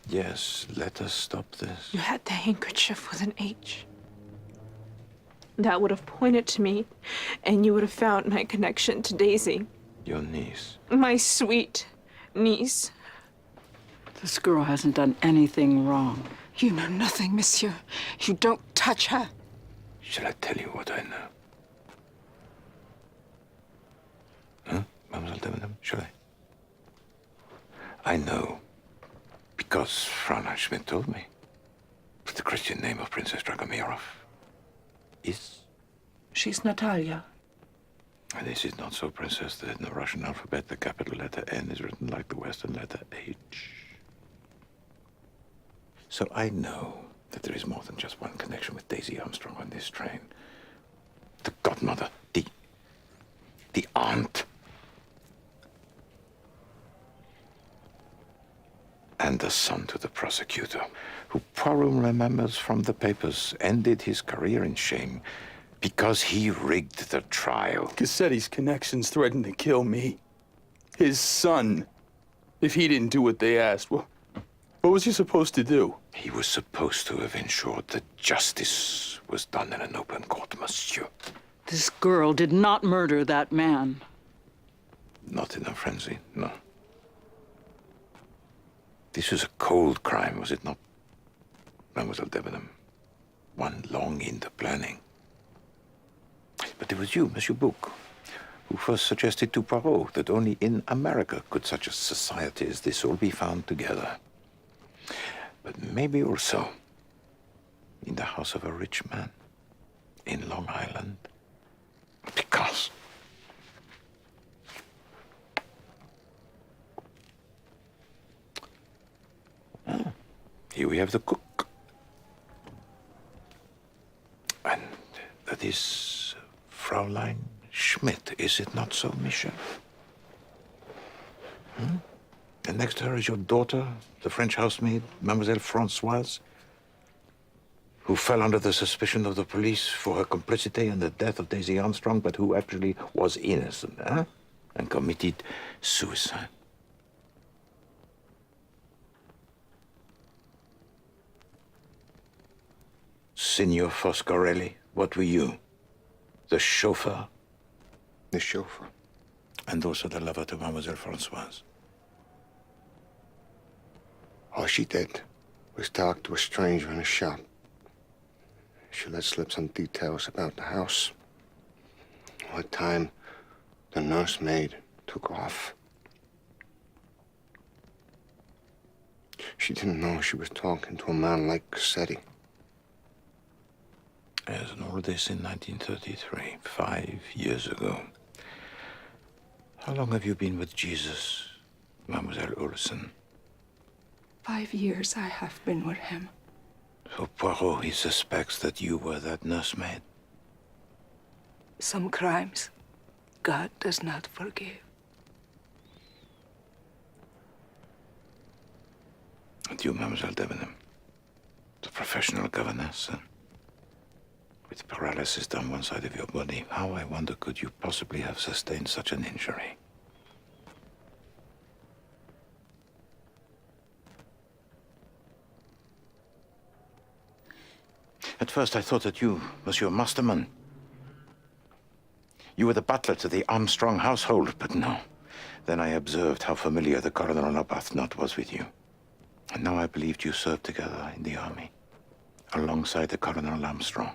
S1: Yes, let us stop this.
S20: You had the handkerchief with an H. That would have pointed to me, and you would have found my connection to Daisy.
S1: Your niece.
S20: My sweet niece.
S14: This girl hasn't done anything wrong. You know nothing, monsieur. You don't touch her.
S1: Shall I tell you what I know? Huh, Mademoiselle Debenham? Shall I? I know, because Fraulein Schmidt told me, that the Christian name of Princess Dragomirov is...
S15: She's Natalia.
S1: And this is not so, Princess, that in the Russian alphabet, the capital letter N is written like the Western letter H. So I know that there is more than just one connection with Daisy Armstrong on this train. The godmother, the aunt. And the son to the prosecutor, who Poirot remembers from the papers, ended his career in shame because he rigged the trial.
S3: Cassetti's connections threatened to kill me. His son. If he didn't do what they asked, well, what was he supposed to do?
S1: He was supposed to have ensured that justice was done in an open court, monsieur.
S14: This girl did not murder that man.
S1: Not in a frenzy, no. This was a cold crime, was it not, Mademoiselle Debenham? One long in the planning. But it was you, Monsieur Bouc, who first suggested to Poirot that only in America could such a society as this all be found together. But maybe also in the house of a rich man in Long Island. Because... Ah, here we have the cook. And that is Fraulein Schmidt, is it not so, Michel? Hmm? And next to her is your daughter, the French housemaid, Mademoiselle Françoise, who fell under the suspicion of the police for her complicity in the death of Daisy Armstrong, but who actually was innocent, eh? And committed suicide. Signor Foscarelli, what were you? The chauffeur?
S6: The chauffeur.
S1: And also the lover to Mademoiselle Françoise.
S6: All she did was talk to a stranger in a shop. She let slip some details about the house. What time the nursemaid took off. She didn't know she was talking to a man like Cassetti.
S1: Yes, and all this in 1933, 5 years ago. How long have you been with Jesus, Mademoiselle Olsen?
S13: 5 years I have been with him.
S1: So Poirot, he suspects that you were that nursemaid.
S13: Some crimes God does not forgive.
S1: And you, Mademoiselle Debenham, the professional governess, with paralysis down one side of your body, how, I wonder, could you possibly have sustained such an injury? At first I thought that you was your masterman. You were the butler to the Armstrong household, but no. Then I observed how familiar the Colonel Arbuthnot was with you. And now I believed you served together in the army, alongside the Colonel Armstrong.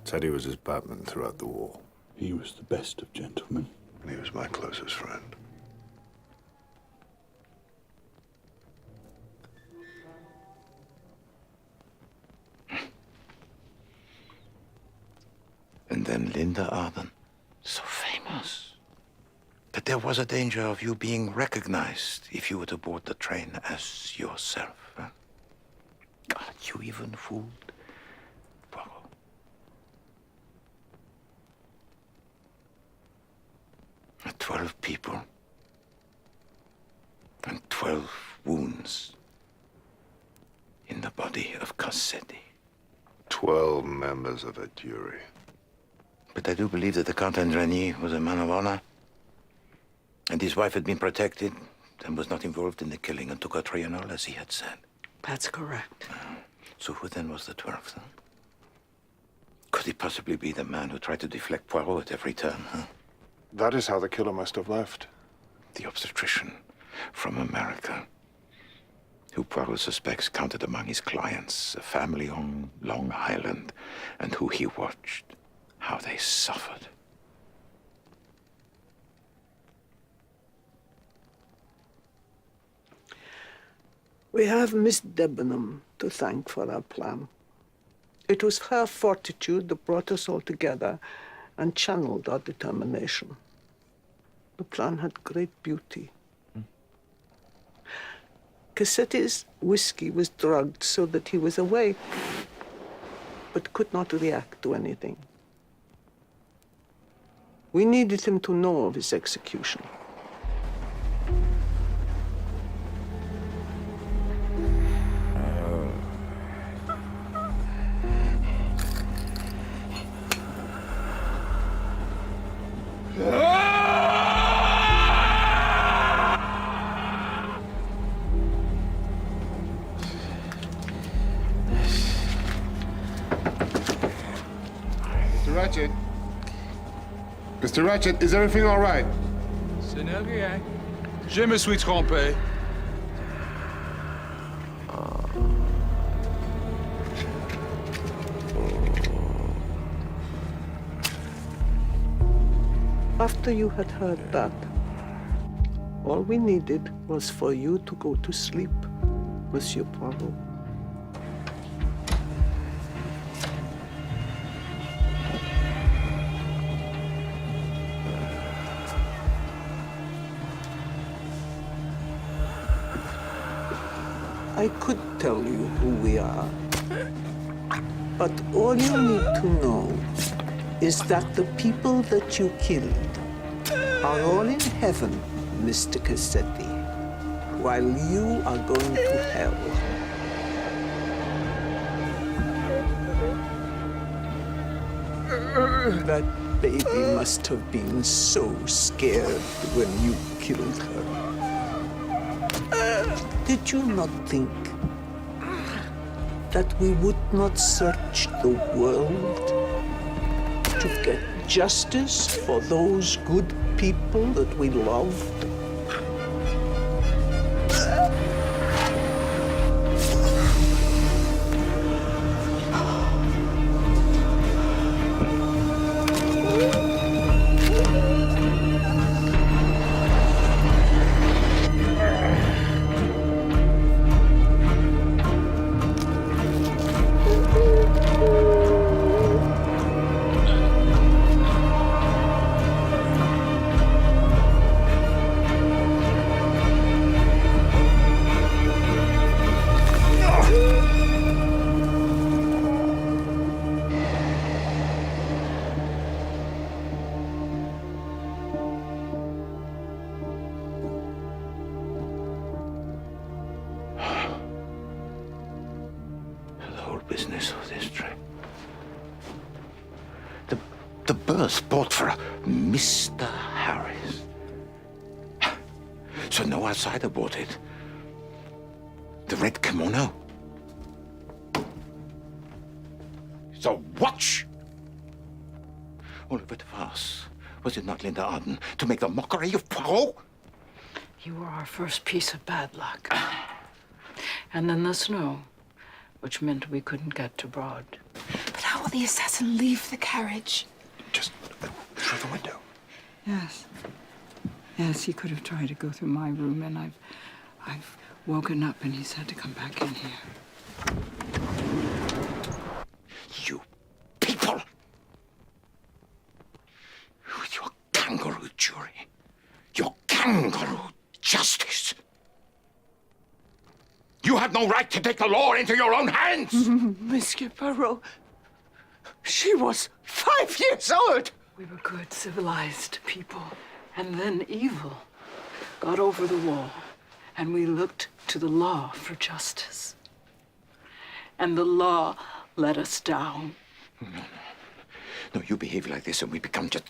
S10: Said he was his Batman throughout the war.
S3: He was the best of gentlemen.
S10: And he was my closest friend.
S1: And then Linda Arden, so famous. But there was a danger of you being recognized if you were to board the train as yourself. Huh? God, you even fooled Poirot. And 12 people. And 12 wounds in the body of Cassetti.
S10: 12 members of a jury.
S1: But I do believe that the Count Andreny was a man of honor. And his wife had been protected and was not involved in the killing and took her Trianol, as he had said.
S14: That's correct.
S1: So who then was the 12th, huh? Could he possibly be the man who tried to deflect Poirot at every turn, huh?
S6: That is how the killer must have left.
S1: The obstetrician from America, who Poirot suspects counted among his clients, a family on Long Island, and who he watched, how they suffered.
S17: We have Miss Debenham to thank for our plan. It was her fortitude that brought us all together and channeled our determination. The plan had great beauty. Cassetti's whiskey was drugged so that he was awake, but could not react to anything. We needed him to know of his execution.
S6: Mr. Ratchet, is everything all right?
S3: Ce n'est rien. Je me suis trompé.
S17: After you had heard that, all we needed was for you to go to sleep, Monsieur Poirot. I could tell you who we are, but all you need to know is that the people that you killed are all in heaven, Mr. Cassetti, while you are going to hell. That baby must have been so scared when you killed her. Did you not think that we would not search the world to get justice for those good people that we loved?
S1: Business of this trip. The berth bought for Mr. Harris. So no outsider bought it. The red kimono. The watch. All of it a farce. Was it not, Linda Arden, to make the mockery of Poirot?
S14: You were our first piece of bad luck. And then the snow, which meant we couldn't get to Broad.
S4: But how will the assassin leave the carriage?
S6: Just through the window.
S14: Yes. Yes, he could have tried to go through my room, and I've woken up and he's had to come back in here.
S1: You people! With your kangaroo jury, your kangaroo justice. You have no right to take the law into your own hands!
S21: Monsieur Poirot, she was 5 years old!
S14: We were good, civilized people, and then evil got over the wall, and we looked to the law for justice. And the law let us down.
S1: No, you behave like this and we become just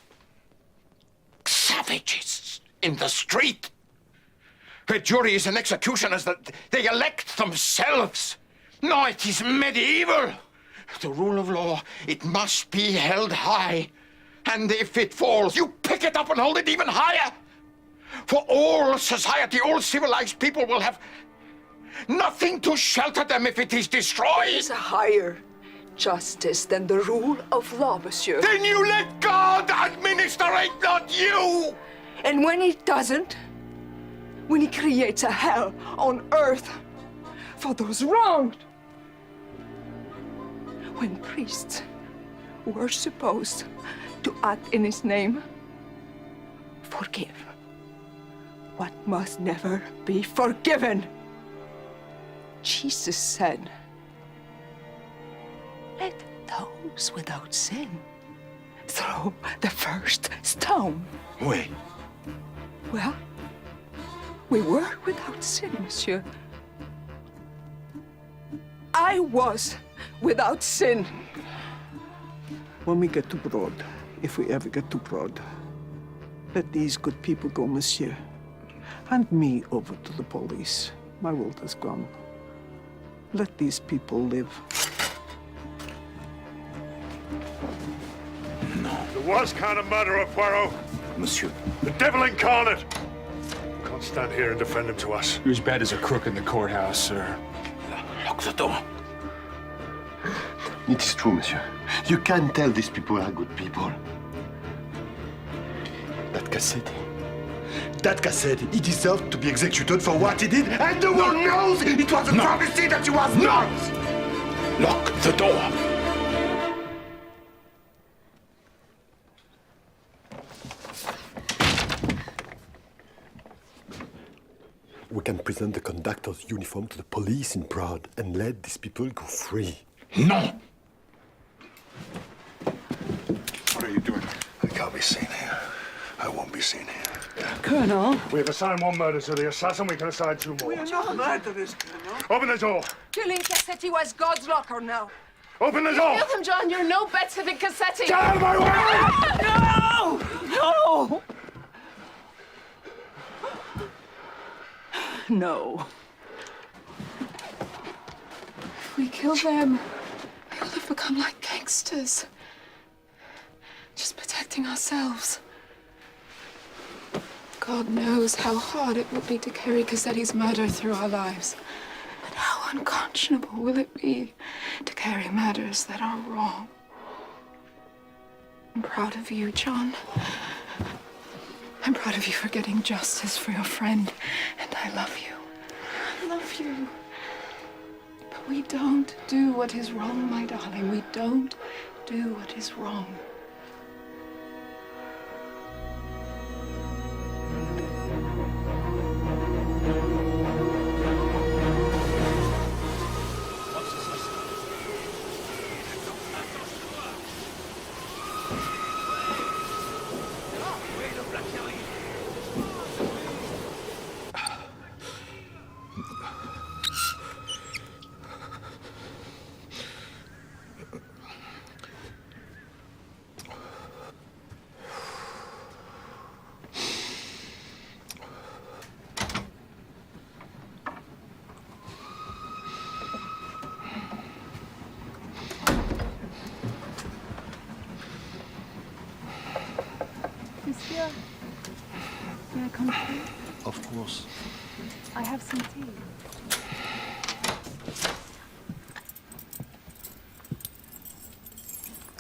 S1: savages. in the street. Juries and executioners, that they elect themselves. No, it is medieval. The rule of law, it must be held high. And if it falls, you pick it up and hold it even higher. For all society, all civilized people will have nothing to shelter them if it is destroyed.
S13: There's a higher justice than the rule of law, monsieur.
S1: Then you let God administer it, not you!
S13: And when he doesn't, when he creates a hell on earth for those wronged, when priests who are supposed to act in his name forgive what must never be forgiven. Jesus said, let those without sin throw the first stone.
S1: Wait.
S13: Well, we were without sin, monsieur. I was without sin.
S17: When we get to Broad, if we ever get to Broad, let these good people go, monsieur. Hand me over to the police. My world is gone. Let these people live.
S10: The worst kind of murderer, Poirot.
S1: Monsieur.
S10: The devil incarnate. Can't stand here and defend him to us.
S3: You're as bad as a crook in the courthouse, sir.
S1: Lock the door.
S7: It is true, monsieur. You can tell these people are good people. That cassette, he deserved to be executed for what he did, and the world knows it was a prophecy that he was not!
S1: Lock the door.
S7: We can present the conductor's uniform to the police in Prague and let these people go free.
S1: No!
S10: What are you doing? I can't be seen here. I won't be seen here.
S14: Colonel.
S10: We have assigned one murder to the assassin. We can assign two more.
S17: We are not murderers, Colonel.
S10: Open the door.
S13: Killing Cassetti was God's locker now.
S10: Open the door.
S20: Kill them, John. You're no better than Cassetti.
S10: Get out of my way!
S14: No! No! No.
S20: If we kill them, we will have become like gangsters. Just protecting ourselves. God knows how hard it will be to carry Cassetti's murder through our lives. But how unconscionable will it be to carry matters that are wrong? I'm proud of you, John. I'm proud of you for getting justice for your friend, and I love you. I love you. But we don't do what is wrong, my darling. We don't do what is wrong.
S11: Monsieur, may I come through?
S7: Of course.
S11: I have some tea.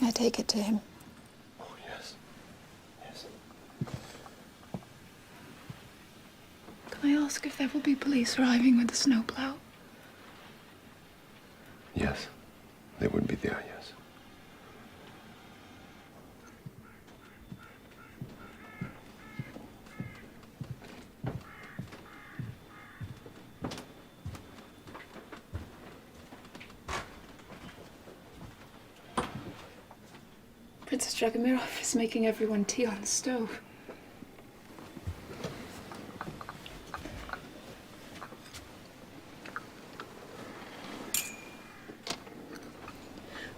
S5: I take it to him.
S7: Oh, yes. Yes.
S20: Can I ask if there will be police arriving with the snowplow?
S6: Yes. They would be there, yes.
S20: Princess Dragomirov is making everyone tea on the stove.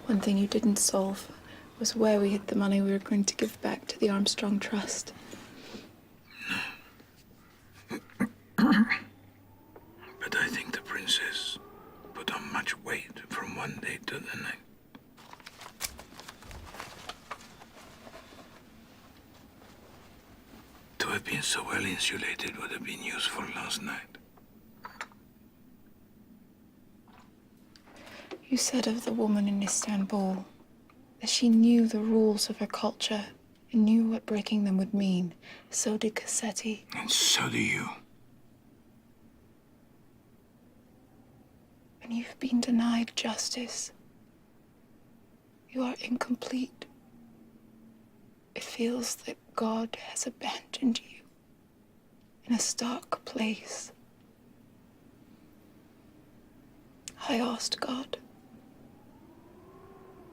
S20: One thing you didn't solve was where we hid the money we were going to give back to the Armstrong Trust.
S2: have been so well insulated would have been useful last night.
S20: You said of the woman in Istanbul that she knew the rules of her culture and knew what breaking them would mean. So did Cassetti.
S2: And so do you.
S20: When you've been denied justice, you are incomplete. It feels that God has abandoned you in a stark place. I asked God.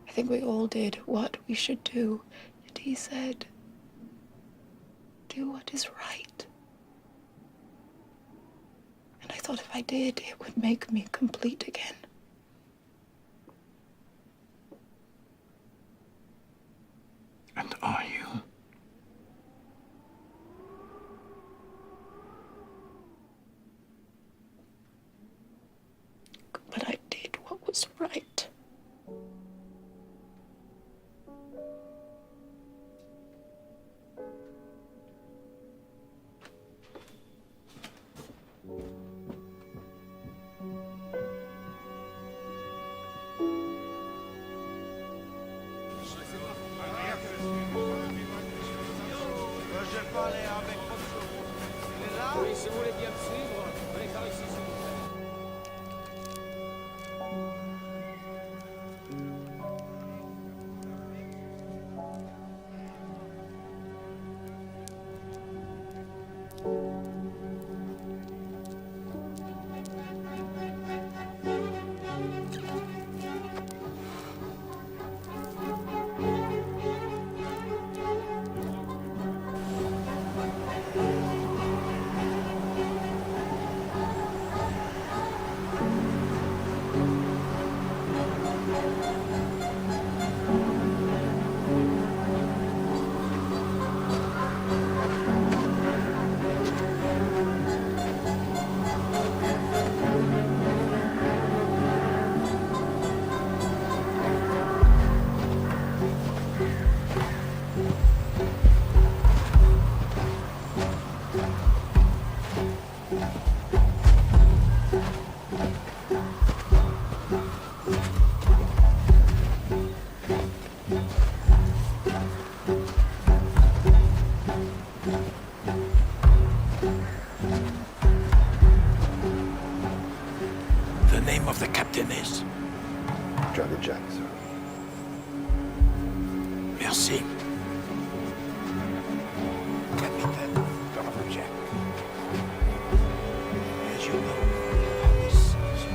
S20: I think we all did what we should do, and he said, do what is right. And I thought if I did, it would make me complete again.
S2: And are you?
S20: But I did what was right.
S2: The name of the captain is?
S8: Driver Jack, sir.
S2: Merci. Captain Driver Jack. As you know, this is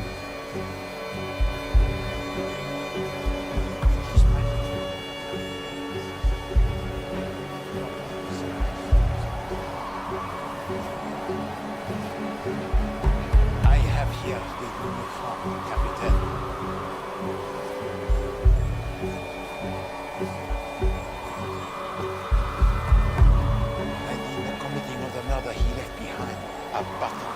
S2: I have here the uniform, Captain. And in the committing of the murder, he left behind a button.